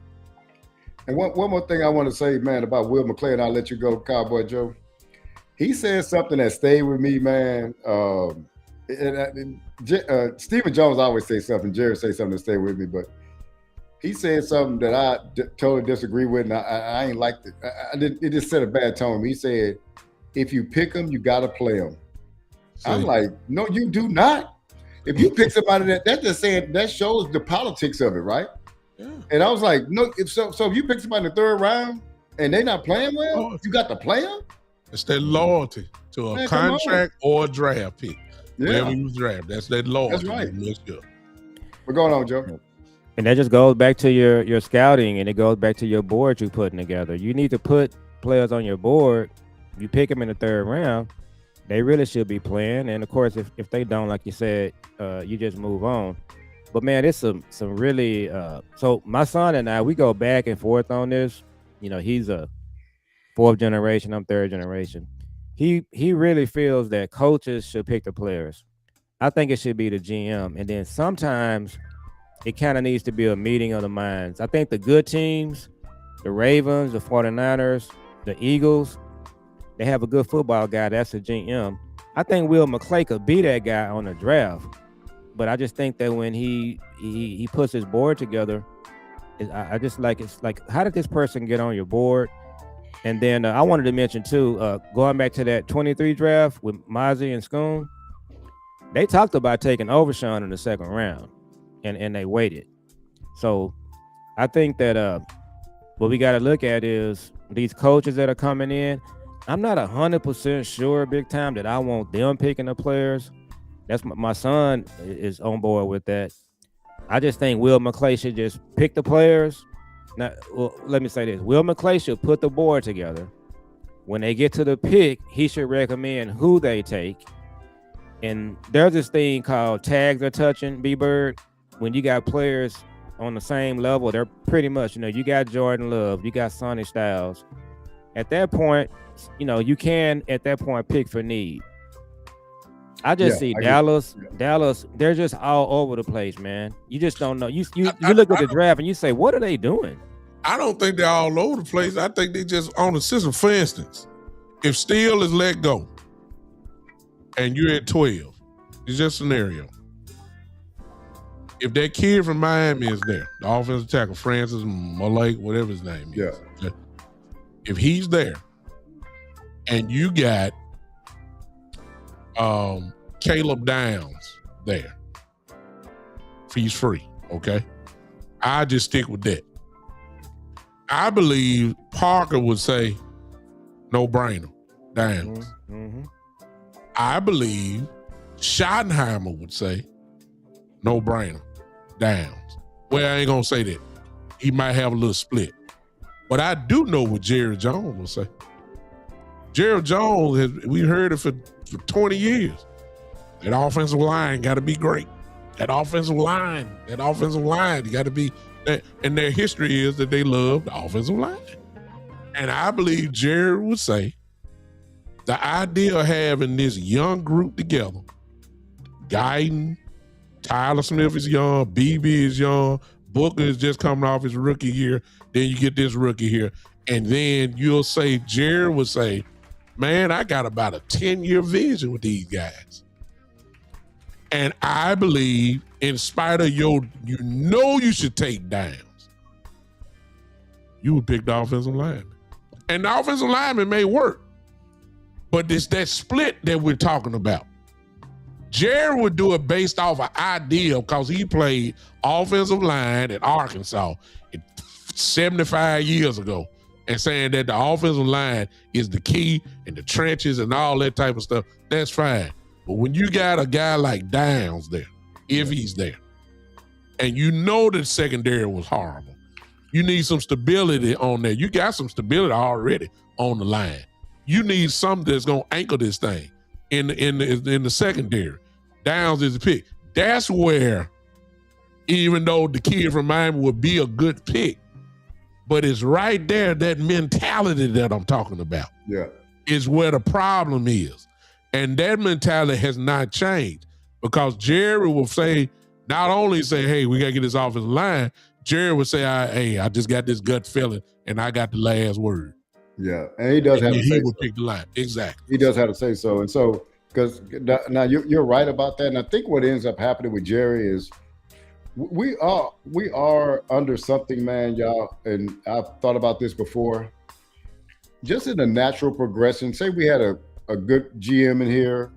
And one more thing I want to say, man, about Will McClay, and I'll let you go, Cowboy Joe. He said something that stayed with me, man. Stephen Jones always says something. Jerry says something that stayed with me, but he said something that I totally disagree with, and I ain't liked it. It just set a bad tone. He said, if you pick them, you got to play them. I'm like, no, you do not. If you pick somebody that's just saying, that shows the politics of it, right? Yeah. And I was like, no, so if you pick somebody in the 3rd round and they're not playing well, you got to play them? It's their loyalty to a contract or a draft pick. Yeah. Wherever you draft, that's their loyalty. That's right. Let's go. What's going on, Joe? And that just goes back to your scouting, and it goes back to your board you're putting together. You need to put players on your board. You pick them in the 3rd round. they really should be playing. And of course, if they don't, like you said, you just move on. But man, it's some really. So my son and I, we go back and forth on this. You know, he's a fourth generation. I'm third generation. He really feels that coaches should pick the players. I think it should be the GM, and then sometimes it kind of needs to be a meeting of the minds. I think the good teams, the Ravens, the 49ers, the Eagles, they have a good football guy. That's the GM. I think Will McClay could be that guy on the draft. But I just think that when he puts his board together, I just like, it's like, how did this person get on your board? And then I wanted to mention too, going back to that 23 draft with Mozzie and Schoon, they talked about taking Overshawn in the second round, and they waited. So I think that what we got to look at is these coaches that are coming in. I'm not 100% sure, big time, that I want them picking the players. That's my son is on board with that. I just think Will McClay should just pick the players. Now, well, let me say this: Will McClay should put the board together. When they get to the pick, he should recommend who they take. And there's this thing called tags are touching, B-Bird. When you got players on the same level, they're pretty much, you got Jordan Love, you got Sonny Styles. At that point, you can at that point pick for need. I just see Dallas, they're just all over the place, man. You just don't know. You look at the draft and you say, what are they doing? I don't think they're all over the place. I think they just on the system. For instance, if Steele is let go and you're at 12, it's just a scenario. If that kid from Miami is there, the offensive tackle, Francis Malake, whatever his name is, if he's there and you got Caleb Downs there, he's free, okay? I just stick with that. I believe Parker would say no brainer, Downs. Mm-hmm. I believe Schottenheimer would say no brainer, Downs. Well, I ain't gonna say that. He might have a little split. But I do know what Jerry Jones will say. Jerry Jones, we heard it for 20 years. That offensive line got to be great. That offensive line, you got to be, and their history is that they love the offensive line. And I believe Jerry would say the idea of having this young group together, Guyton, Tyler Smith is young, BB is young, Booker is just coming off his rookie year, then you get this rookie here, and then you'll say, Jerry would say, man, I got about a 10-year vision with these guys. And I believe, in spite of you should take Downs, you would pick the offensive lineman. And the offensive lineman may work, but it's that split that we're talking about. Jerry would do it based off an idea because he played offensive line at Arkansas 75 years ago, and saying that the offensive line is the key and the trenches and all that type of stuff. That's fine. But when you got a guy like Downs there, if he's there, and you know the secondary was horrible, you need some stability on there. You got some stability already on the line. You need something that's gonna anchor this thing in the secondary. Downs is the pick. That's where, even though the kid from Miami would be a good pick, but it's right there, that mentality that I'm talking about is where the problem is. And that mentality has not changed, because Jerry will say, not only say, hey, we got to get this offensive line, Jerry would say, hey, I just got this gut feeling and I got the last word. Yeah, and he does have to say so. He would pick the line. Exactly. He does have to say so. And so, because now you're right about that. And I think what ends up happening with Jerry is we are under something, man, y'all. And I've thought about this before. Just in the natural progression, say we had a good GM in here,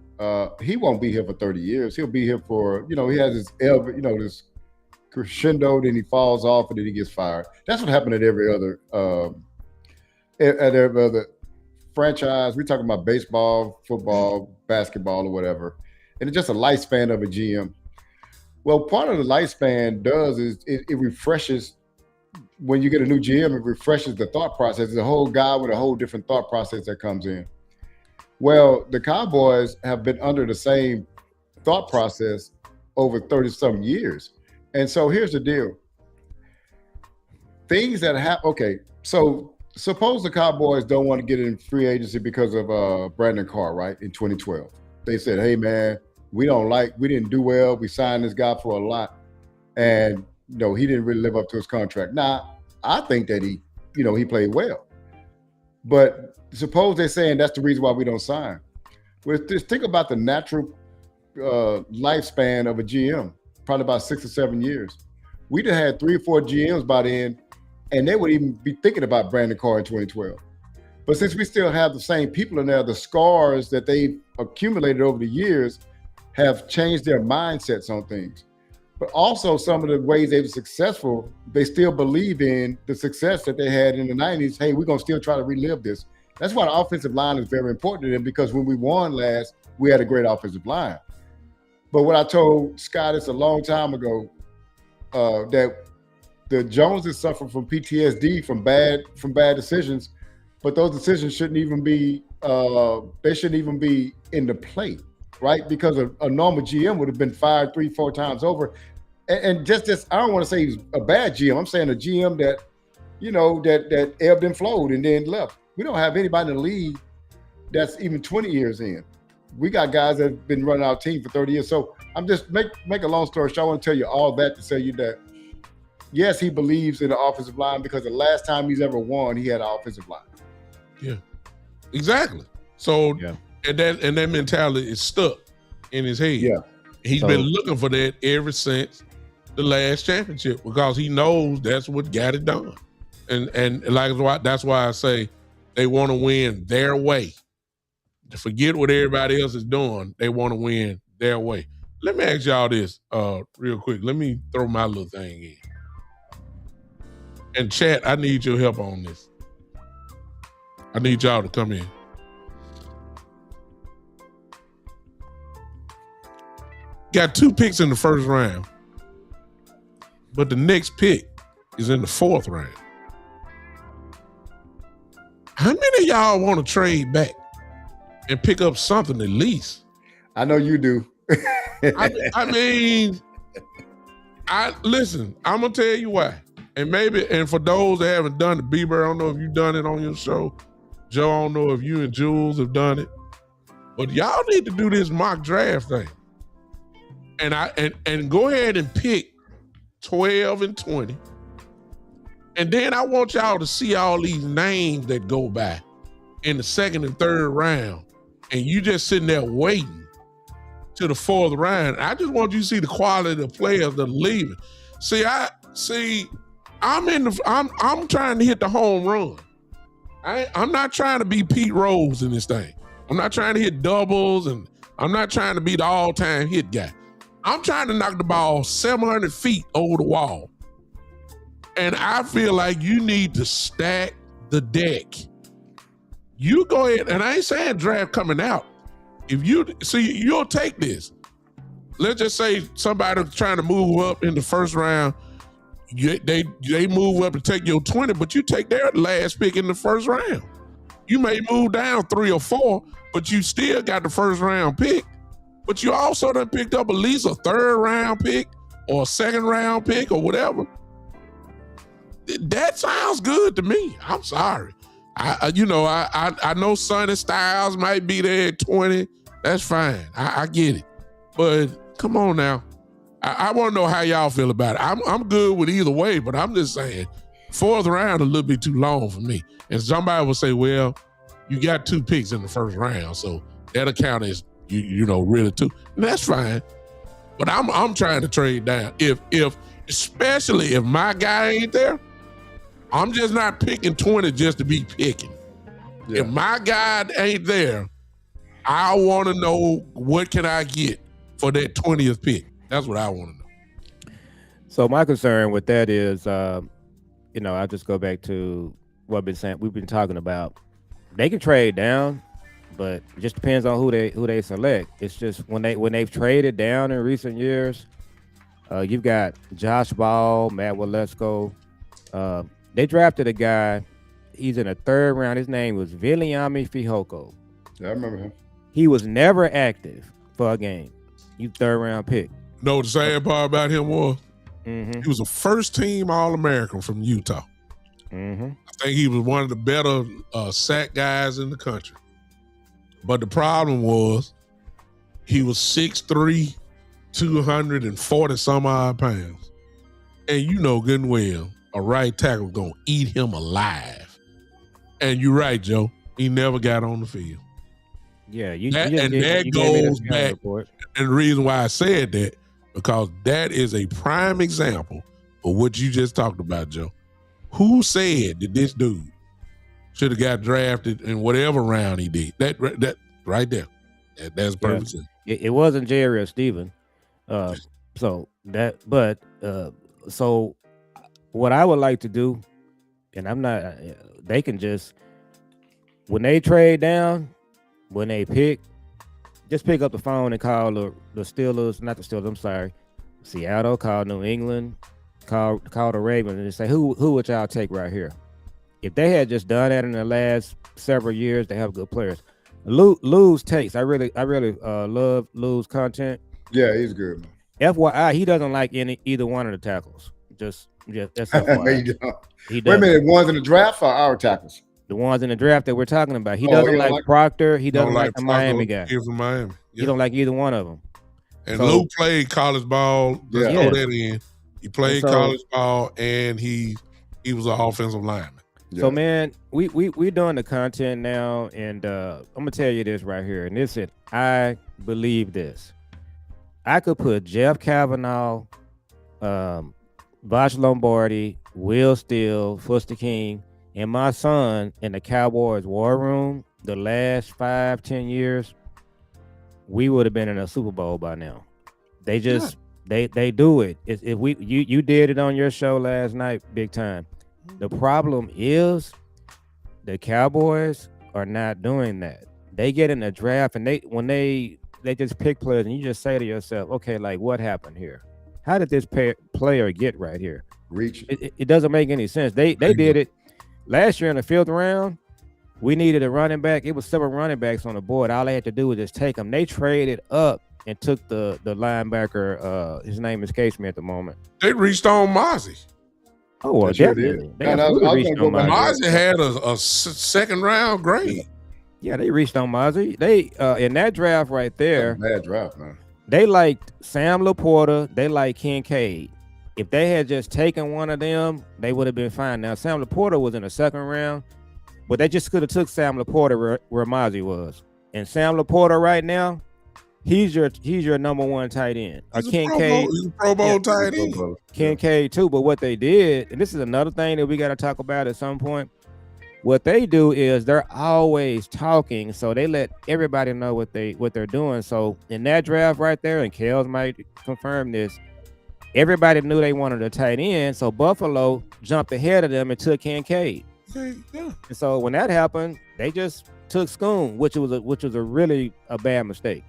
he won't be here for 30 years. He'll be here for, he has this, this crescendo, then he falls off and then he gets fired. That's what happened at every other franchise. We're talking about baseball, football, basketball, or whatever. And it's just a lifespan of a GM. Well, part of the lifespan does is it refreshes. When you get a new GM, it refreshes the thought process. There's a whole guy with a whole different thought process that comes in. Well, the Cowboys have been under the same thought process over 30-some years. And so here's the deal. Things that happen, okay, so suppose the Cowboys don't want to get in free agency because of Brandon Carr, right, in 2012. They said, hey, man, we didn't do well. We signed this guy for a lot. And, he didn't really live up to his contract. Now, I think that he played well. But suppose they're saying that's the reason why we don't sign. Well, just think about the natural lifespan of a GM, probably about 6 or 7 years. We'd have had 3 or 4 GMs by then, and they would even be thinking about Brandon Carr in 2012. But since we still have the same people in there, the scars that they've accumulated over the years have changed their mindsets on things. But also some of the ways they were successful, they still believe in the success that they had in the 90s. Hey, we're going to still try to relive this. That's why the offensive line is very important to them, because when we won last, we had a great offensive line. But what I told Scott a long time ago, that the Joneses suffer from PTSD from bad decisions, but those decisions shouldn't even be in the play, right? Because a normal GM would have been fired 3-4 times over. And just I don't want to say he's a bad GM. I'm saying a GM that, that ebbed and flowed and then left. We don't have anybody in the league that's even 20 years in. We got guys that have been running our team for 30 years. So I'm just make a long story short. I want to tell you all that to tell you that, yes, he believes in the offensive line, because the last time he's ever won, he had an offensive line. Yeah, exactly. So, and that mentality is stuck in his head. Yeah, he's been looking for that ever since the last championship, because he knows that's what got it done. And that's why I say they want to win their way. Forget what everybody else is doing. They want to win their way. Let me ask y'all this real quick. Let me throw my little thing in. And chat, I need your help on this. I need y'all to come in. Got 2 picks in the first round, but the next pick is in the 4th round. How many of y'all want to trade back and pick up something at least? I know you do. Listen, I'm going to tell you why. And for those that haven't done it, Bieber, I don't know if you've done it on your show. Joe, I don't know if you and Jules have done it. But y'all need to do this mock draft thing. And go ahead and pick 12 and 20. And then I want y'all to see all these names that go by in the 2nd and 3rd round. And you just sitting there waiting to the 4th round. I just want you to see the quality of the players that are leaving. I'm trying to hit the home run. I'm not trying to be Pete Rose in this thing. I'm not trying to hit doubles, and I'm not trying to be the all-time hit guy. I'm trying to knock the ball 700 feet over the wall. And I feel like you need to stack the deck. You go ahead, and I ain't saying draft coming out. If you'll take this. Let's just say somebody trying to move up in the first round. They move up and take your 20, but you take their last pick in the first round. You may move down 3 or 4, but you still got the first round pick. But you also done picked up at least a 3rd round pick or a 2nd round pick or whatever. That sounds good to me. I'm sorry. I know Sonny Styles might be there at 20. That's fine. I get it. But come on now. I want to know how y'all feel about it. I'm good with either way, but I'm just saying 4th round a little bit too long for me. And somebody will say, well, you got 2 picks in the first round, so that account is really 2. And that's fine. But I'm trying to trade down. Especially if my guy ain't there, I'm just not picking 20 just to be picking. Yeah. If my guy ain't there, I want to know what can I get for that 20th pick. That's what I want to know. So my concern with that is, I just go back to what we've been talking about. They can trade down, but it just depends on who they select. It's just when they've traded down in recent years, you've got Josh Ball, Matt Waletzko. They drafted a guy. He's in the 3rd round. His name was Viliami Fihoko. Yeah, I remember him. He was never active for a game. You third round pick. No, the sad part about him was he was a first team All-American from Utah. I think he was one of the better sack guys in the country. But the problem was he was 6'3", 240 some odd pounds. And you know good and well, a right tackle going to eat him alive. And you're right, Joe. He never got on the field. Yeah, that goes back. Report. And the reason why I said that, because that is a prime example of what you just talked about, Joe. Who said that this dude should have got drafted in whatever round he did? That right there. That's perfect. Yeah. It wasn't Jerry or Steven. So what I would like to do, and I'm not, they can just, when they trade down, when they pick, just pick up the phone and call the Steelers, not the Steelers, I'm sorry, Seattle, call New England, call the Ravens, and just say, who would y'all take right here? If they had just done that in the last several years, they have good players. Lou's takes, I really love Lou's content. Yeah, he's good, man. FYI, he doesn't like either one of the tackles. Just that's FYI. Wait a minute, ones in the draft or our tackles? The ones in the draft that we're talking about. He doesn't like Proctor. He doesn't like the Miami guy. He's from Miami. He don't like either one of them. And Lou played college ball. Let's throw that in. He played college ball, and he was an offensive lineman. Yeah. So, man, we doing the content now, and I'm gonna tell you this right here. And listen, I believe this. I could put Jeff Kavanaugh, Bosh Lombardi, Will Steele, Foster King, and my son in the Cowboys war room the last 5-10 years, we would have been in a Super Bowl by now. They just they do it. If you did it on your show last night, big time. The problem is the Cowboys are not doing that. They get in the draft and they just pick players, and you just say to yourself, okay, like what happened here? How did this player get right here? Reach. It doesn't make any sense. They did it last year in the 5th round. We needed a running back. It was 7 running backs on the board. All they had to do was just take them. They traded up and took the linebacker. His name escapes me at the moment. They reached on Mozzie. Oh, well, definitely. Mozzie had a second round grade. Yeah, they reached on Mozzie. They in that draft right there. Bad draft, man. They liked Sam Laporta. They liked Kincaid. If they had just taken one of them, they would have been fine. Now, Sam Laporta was in the 2nd round, but they just could have took Sam Laporta where Mozzie was. And Sam Laporta right now, he's your number 1 tight end. Kincaid, he's a Pro Bowl tight end. Kincaid too. But what they did, and this is another thing that we got to talk about at some point. What they do is they're always talking, so they let everybody know what they're doing. So in that draft right there, and Kels might confirm this, everybody knew they wanted a tight end, so Buffalo jumped ahead of them and took Kincaid. Okay, yeah. And so when that happened, they just took Schoon, which was a really bad mistake.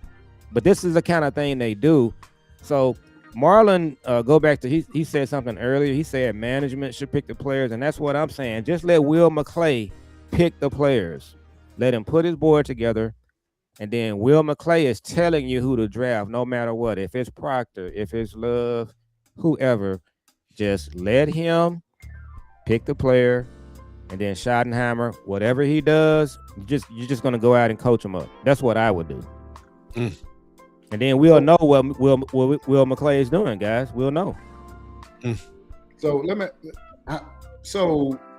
But this is the kind of thing they do. So Marlon, go back to he said something earlier. He said management should pick the players, and that's what I'm saying. Just let Will McClay pick the players. Let him put his board together, and then Will McClay is telling you who to draft, no matter what. If it's Proctor, if it's Love, whoever, just let him pick the player, and then Schottenheimer, whatever he does, you're just gonna go out and coach him up. That's what I would do. And then we'll know what Will McClay is doing, guys. We'll know. So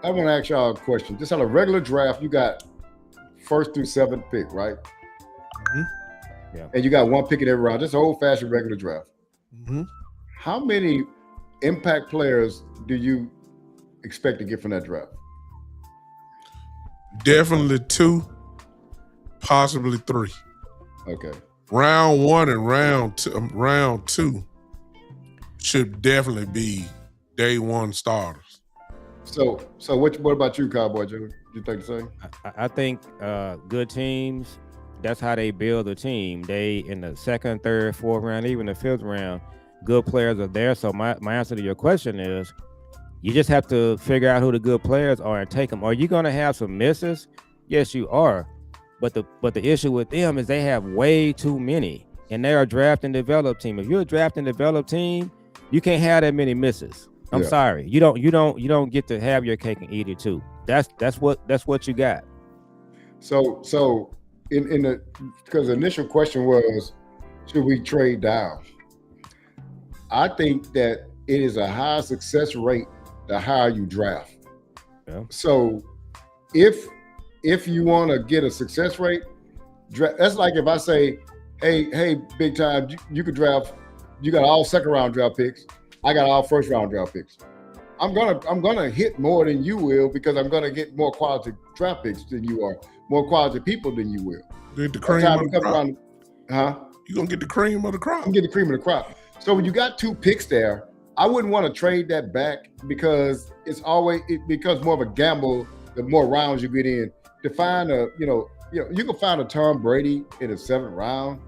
I want to ask y'all a question. Just on a regular draft, you got 1st through 7th pick, right? Yeah. And you got 1 pick in every round. Just an old-fashioned regular draft. How many impact players do you expect to get from that draft? Definitely 2, possibly 3. Okay. Round 1 and round 2 should definitely be day 1 starters. So what about you, Cowboy Jr.? You think the same? I think good teams, that's how they build a team. They in the 2nd, 3rd, 4th round, even the 5th round, good players are there. So my answer to your question is, you just have to figure out who the good players are and take them. Are you going to have some misses? Yes, you are. But the issue with them is they have way too many, and they are draft and develop team. If you're a draft and develop team, you can't have that many misses. I'm sorry, you don't get to have your cake and eat it too. That's what you got. So in the, because the initial question was, should we trade down? I think that it is a high success rate the higher you draft. Yeah. So if you want to get a success rate, that's like if I say, hey, big time, you could draft, you got all second round draft picks, I got all first round draft picks. I'm gonna hit more than you will because I'm gonna get more quality draft picks than you are, more quality people than you will. Get the cream of the crop. Huh? You're gonna get the cream of the crop. I'm gonna get the cream of the crop. So when you got 2 picks there, I wouldn't want to trade that back because it becomes more of a gamble the more rounds you get in. To find you can find a Tom Brady in the 7th round,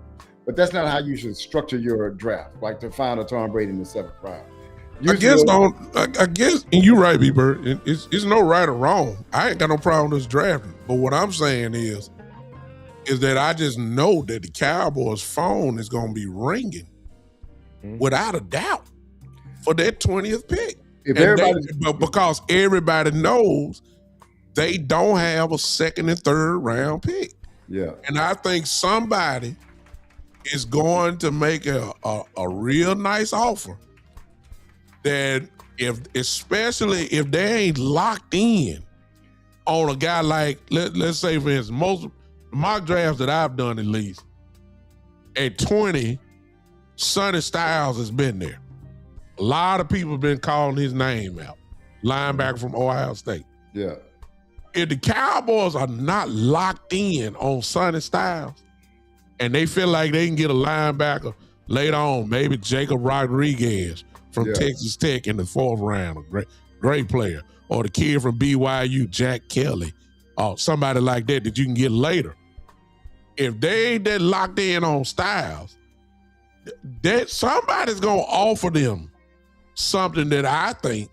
but that's not how you should structure your draft. Like to find a Tom Brady in the 7th round. I guess, and you're right, B-Bird. It's no right or wrong. I ain't got no problem with this drafting. But what I'm saying is that I just know that the Cowboys' phone is going to be ringing without a doubt for that 20th pick. Because everybody knows they don't have a 2nd and 3rd round pick. Yeah. And I think somebody is going to make a real nice offer that especially if they ain't locked in on a guy like, let's say for instance, most mock drafts that I've done at least, at 20, Sonny Styles has been there. A lot of people have been calling his name out. Linebacker from Ohio State. Yeah. If the Cowboys are not locked in on Sonny Styles and they feel like they can get a linebacker later on, maybe Jacob Rodriguez from Texas Tech in the 4th round, a great player, or the kid from BYU, Jack Kelly, or somebody like that you can get later. If they ain't that locked in on Styles, that somebody's gonna offer them something that I think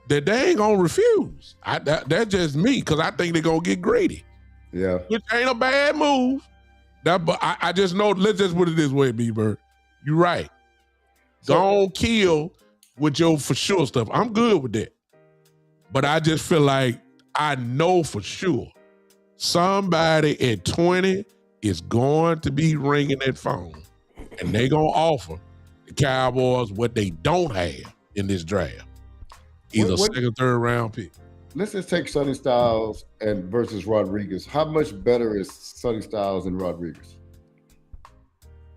that they ain't gonna refuse. That's just me, because I think they're gonna get greedy. Yeah. Which ain't a bad move. But I just know, let's just put it this way, B-Bird. You're right. Don't kill with your for sure stuff. I'm good with that. But I just feel like I know for sure somebody at 20 is going to be ringing that phone, and they going to offer the Cowboys what they don't have in this draft. Either 2nd, 3rd round pick. Let's just take Sonny Styles versus Rodriguez. How much better is Sonny Styles than Rodriguez?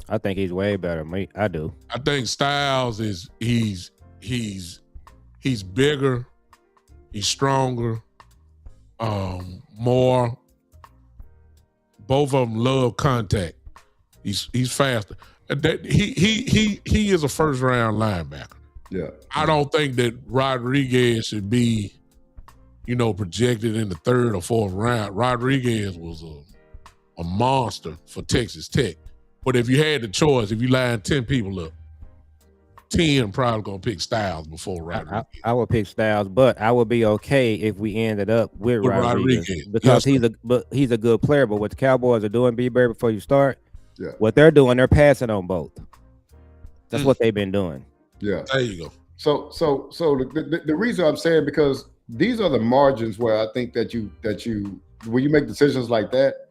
I think he's way better. I do. I think Styles he's bigger, he's stronger, more. Both of them love contact. He's faster. He is a 1st round linebacker. Yeah. I don't think that Rodriguez should be, projected in the 3rd or 4th round. Rodriguez was a monster for Texas Tech. But if you had the choice, if you lined 10 people up, 10 probably gonna pick Styles before Rodriguez. I would pick Styles, but I would be okay if we ended up with Rodriguez because he's a good player. But what the Cowboys are doing, B-Bird, before you start, what they're doing, they're passing on both. That's what they've been doing. Yeah, there you go. So the reason I'm saying, because these are the margins where I think that you when you make decisions like that,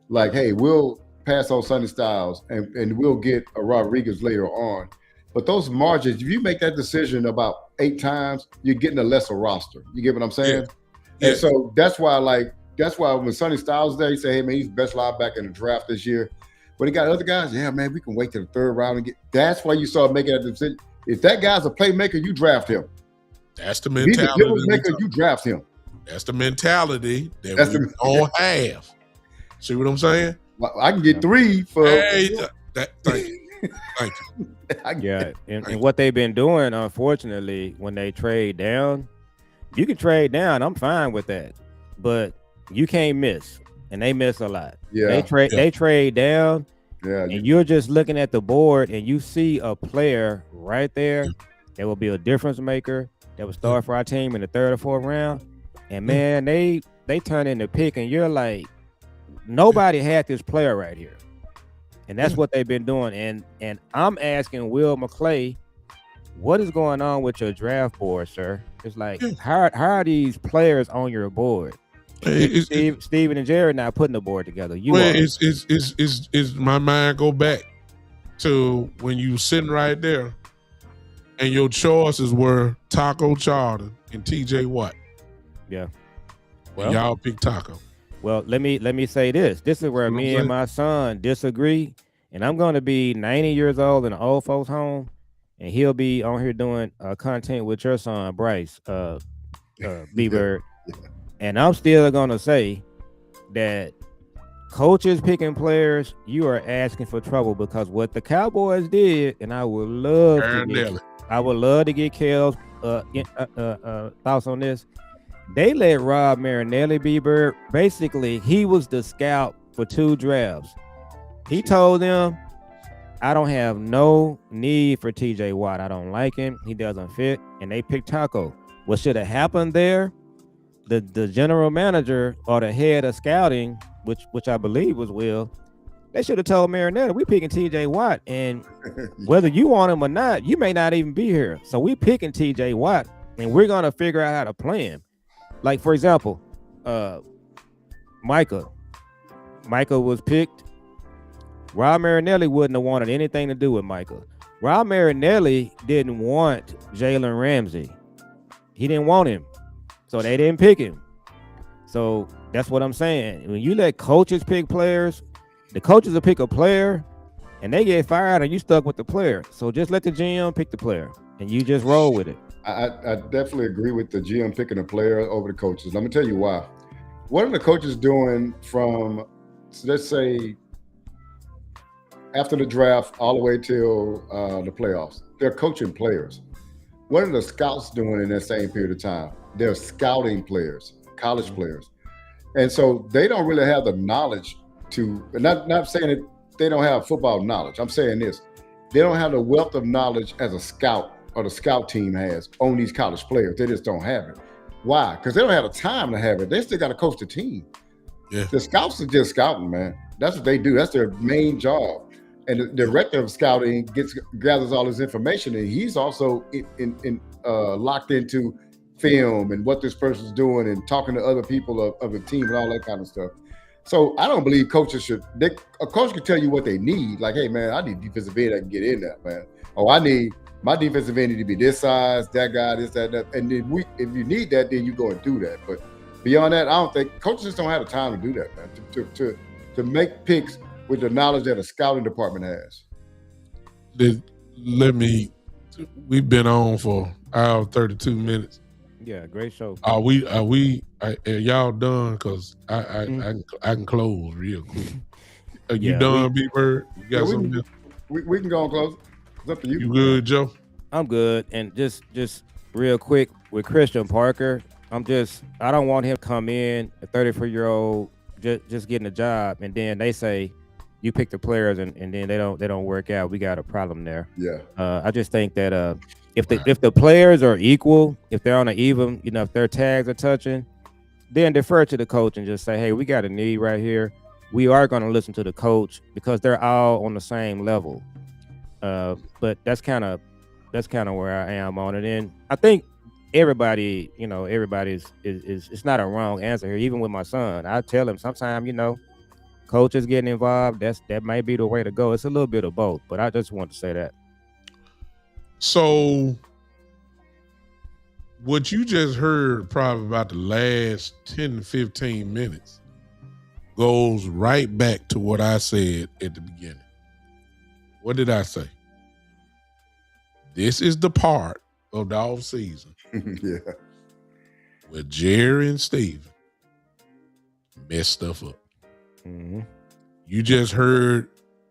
like, hey, we'll pass on Sonny Styles and we'll get a Rodriguez later on. But those margins, if you make that decision about 8 times, you're getting a lesser roster. You get what I'm saying? Yeah. And so that's why when Sonny Styles there, you say, hey man, he's the best linebacker in the draft this year. But he got other guys, yeah, man, we can wait to the 3rd round and get. That's why you start making that decision. If that guy's a playmaker, you draft him. That's the mentality. If he's a maker, you draft him. That's the mentality that we don't have. See what I'm saying? Well, I can get 3 for. Hey, thank you. Thank you. Yeah, and what they've been doing, unfortunately, when they trade down, you can trade down. I'm fine with that, but you can't miss, and they miss a lot. Yeah, they trade down. Yeah, and you're just looking at the board, and you see a player right there that will be a difference maker that will start for our team in the 3rd or 4th round. And man, they turn in the pick, and you're like, nobody had this player right here. And that's what they've been doing. And I'm asking Will McClay, what is going on with your draft board, sir? It's like, how are these players on your board? Steven and Jared now putting the board together. It's my mind go back to when you sitting right there and your choices were Taco Charlton and TJ Watt. Yeah. Well, y'all pick Taco. Well, let me say this. This is where me and my son disagree. And I'm going to be 90 years old in an old folks home, and he'll be on here doing content with your son, Bryce, B-Bird. And I'm still going to say that coaches picking players, you are asking for trouble, because what the Cowboys did, and I would love to get Kel's thoughts on this. They let Rob Marinelli, B-Bird, basically, he was the scout for 2 drafts. He told them, I don't have no need for TJ Watt. I don't like him. He doesn't fit. And they picked Taco. What should have happened there? The general manager or the head of scouting, which I believe was Will, they should have told Marinelli, we picking TJ Watt. And whether you want him or not, you may not even be here. So we picking TJ Watt, and we're going to figure out how to play him. Like, for example, Micah was picked. Rob Marinelli wouldn't have wanted anything to do with Micah. Rob Marinelli didn't want Jalen Ramsey. He didn't want him. So they didn't pick him. So that's what I'm saying. When you let coaches pick players, the coaches will pick a player and they get fired and you stuck with the player. So just let the GM pick the player and you just roll with it. I definitely agree with the GM picking a player over the coaches. Let me tell you why. What are the coaches doing from, let's say, after the draft all the way till the playoffs? They're coaching players. What are the scouts doing in that same period of time? They're scouting players, college players. And so they don't really have the knowledge to, not saying that they don't have football knowledge. I'm saying this, they don't have the wealth of knowledge as a scout or the scout team has on these college players. They just don't have it. Why? Because they don't have the time to have it. They still got to coach the team. Yeah. The scouts are just scouting, man. That's what they do. That's their main job. And the director of scouting gathers all this information, and he's also locked into film and what this person's doing and talking to other people of the team and all that kind of stuff. So I don't believe coaches should. A coach can tell you what they need. Like, hey, man, I need defensive end that can get in there, man. Oh, I need my defensive end to be this size, that guy, this, that. And then if you need that, then you go and do that. But beyond that, I don't think coaches just don't have the time to do that, man. To make picks with the knowledge that a scouting department has. We've been on for an hour 32 minutes. Yeah, great show. Are y'all done? Because I can close real quick. Are you done, B-Bird? You got something? We can go and close. It's up to you. You good, Joe? I'm good. And just real quick with Christian Parker, I don't want him to come in, a 34-year-old, just getting a job, and then they say, you pick the players and then they don't work out. We got a problem there. Yeah. I just think that if the players are equal, if they're on an even, if their tags are touching, then defer to the coach and just say, hey, we got a need right here. We are going to listen to the coach because they're all on the same level. But that's kind of where I am on it. And I think everybody's it's not a wrong answer here. Even with my son, I tell him sometimes, coaches getting involved, that might be the way to go. It's a little bit of both, but I just want to say that. So what you just heard probably about the last 10 to 15 minutes goes right back to what I said at the beginning. What did I say? This is the part of the off season where Jerry and Steven mess stuff up. Mm-hmm. You just heard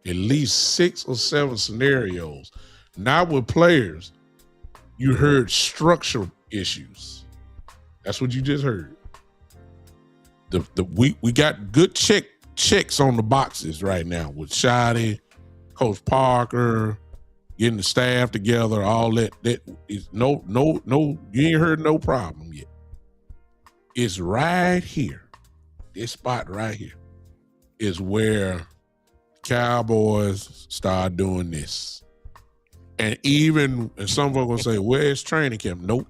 at least 6 or 7 scenarios. Not with players. You heard structural issues. That's what you just heard. We got good checks on the boxes right now with Shotty, Coach Parker, getting the staff together, all that. That is no. You ain't heard no problem yet. It's right here, this spot right here. is where Cowboys start doing this. And even and some folks gonna say, where's training camp? Nope.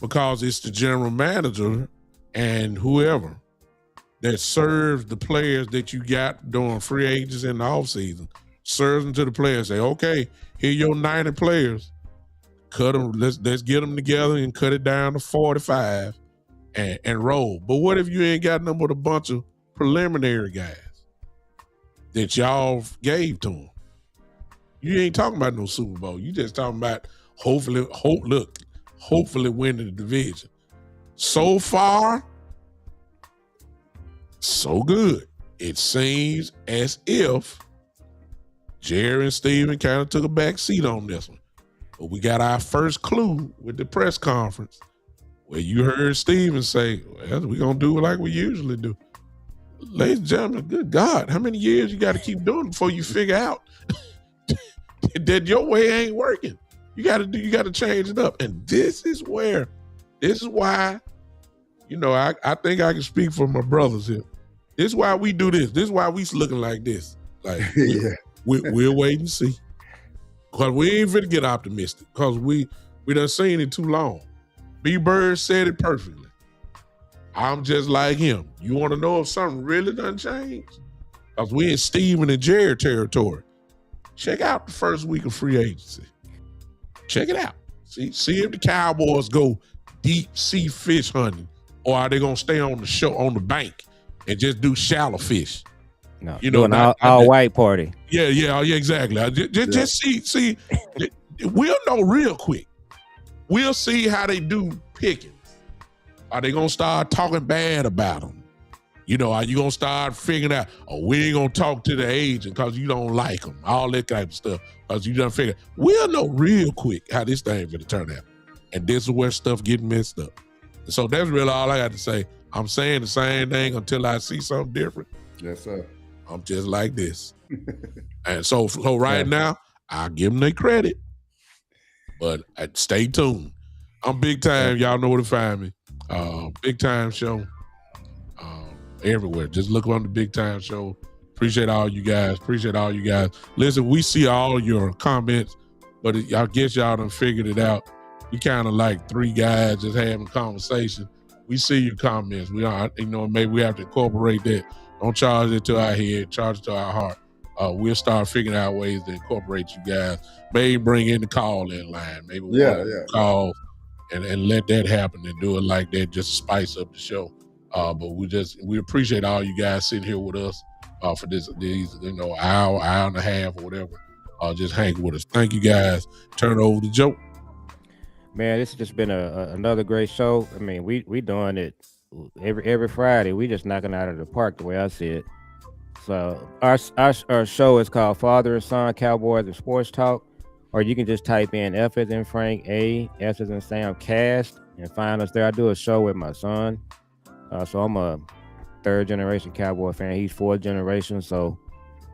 Because it's the general manager and whoever that serves the players that you got during free agents in the offseason, serves them to the players, say, okay, here your 90 players. Cut them, let's get them together and cut it down to 45 and roll. But what if you ain't got nothing but a bunch of preliminary guys that y'all gave to them? You ain't talking about no Super Bowl. You just talking about hopefully winning the division. So far, so good. It seems as if Jerry and Steven kind of took a back seat on this one. But we got our first clue with the press conference where you heard Steven say, well, we're going to do it like we usually do. Ladies and gentlemen, good God, how many years you got to keep doing before you figure out that your way ain't working? You got to change it up. And this is why, you know, I think I can speak for my brothers here. This is why we do this. This is why we looking like this. Like, Yeah. we'll wait and see. Because we ain't finna get optimistic. Because we done seen it too long. B-Bird said it perfectly. I'm just like him. You want to know if something really done changed? Because we in Steven and Jared territory. Check out the first week of free agency. Check it out. See if the Cowboys go deep sea fish hunting, or are they gonna stay on the bank and just do shallow fish? No, you know, an all white party. Yeah, exactly. Just see. We'll know real quick. We'll see how they do picking. Are they gonna start talking bad about them? You know, are you gonna start figuring out, oh, we ain't gonna talk to the agent because you don't like them, all that kind of stuff, because you done figure. We'll know real quick how this thing gonna turn out, and this is where stuff getting messed up. And so that's really all I got to say. I'm saying the same thing until I see something different. Yes, sir. I'm just like this. And so right now, I'll give them their credit. But stay tuned. I'm Big Time. Y'all know where to find me. Big Time Show. Everywhere. Just look on the Big Time Show. Appreciate all you guys. Listen, we see all your comments, but I guess y'all done figured it out. We kind of like three guys just having a conversation. We see your comments. We don't, maybe we have to incorporate that. Don't charge it to our head, charge it to our heart. We'll start figuring out ways to incorporate you guys. Maybe bring in the call-in line. Maybe we'll call and let that happen and do it like that, just to spice up the show. But we appreciate all you guys sitting here with us for these hour and a half or whatever. Just hang with us. Thank you guys. Turn it over to Joe. Man, this has just been another great show. I mean, we doing it every Friday. We just knocking out of the park the way I see it. So our show is called Father and Son Cowboys and Sports Talk, or you can just type in F as in Frank, A, S as in Sam, Cast, and find us there. I do a show with my son. So I'm a third generation Cowboy fan. He's fourth generation. So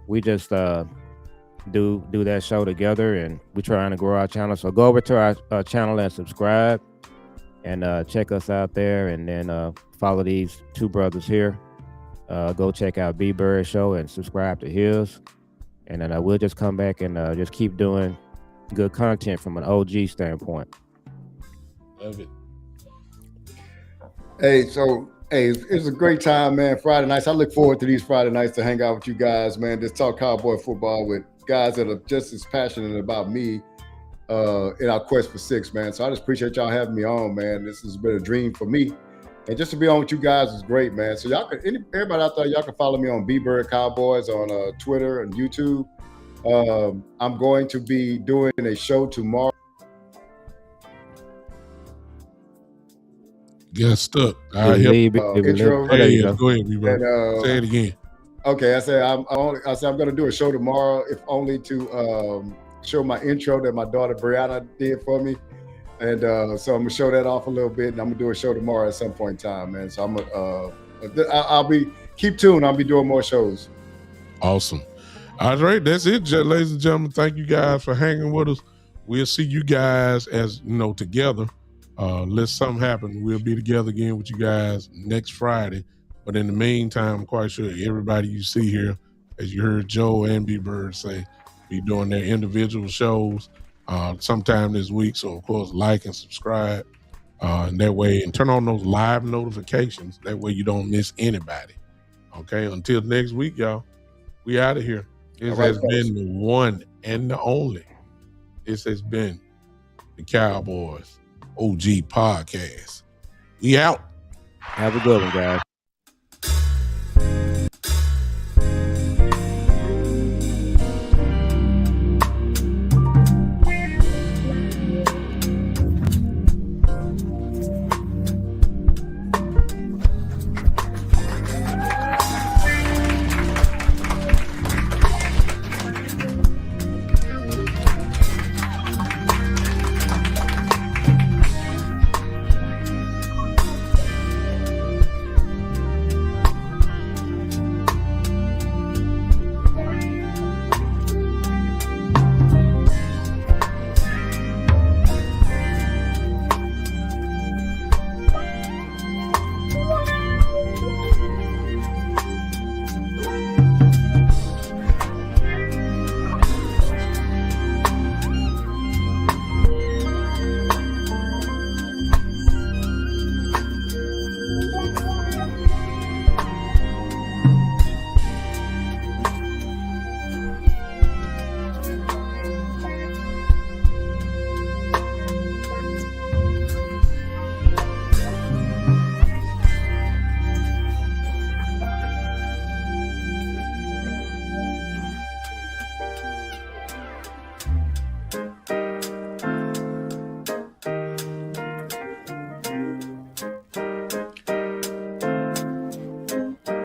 we just do that show together, and we're trying to grow our channel. So go over to our channel and subscribe, and check us out there, and then follow these two brothers here. Go check out B-Bird Show and subscribe to his, and then we'll just come back and just keep doing good content from an OG standpoint. Love it. Hey, it's a great time, man. Friday nights. I look forward to these Friday nights to hang out with you guys, man. Just talk Cowboy football with guys that are just as passionate about me in our quest for six, man. So I just appreciate y'all having me on, man. This has been a dream for me. And just to be on with you guys is great, man. So y'all can, everybody out there, y'all can follow me on B-Bird Cowboys on Twitter and YouTube. I'm going to be doing a show tomorrow. Get stuck. Intro. Yeah, go ahead, B-Bird. Say it again. Okay, I said I'm going to do a show tomorrow, if only to show my intro that my daughter Brianna did for me, and so I'm gonna show that off a little bit, and I'm gonna do a show tomorrow at some point in time, man. So I'll be keep tuned. I'll be doing more shows. Awesome. All right, that's it, ladies and gentlemen. Thank you guys for hanging with us. We'll see you guys as together. Let something happen. We'll be together again with you guys next Friday. But in the meantime, I'm quite sure everybody you see here, as you heard Joe and B-Bird say, be doing their individual shows sometime this week. So, of course, like and subscribe. And that way, and turn on those live notifications. That way you don't miss anybody. Okay, until next week, y'all. We out of here. This has been the one and the only. This has been the Cowboys OG Podcast. We out. Have a good one, guys.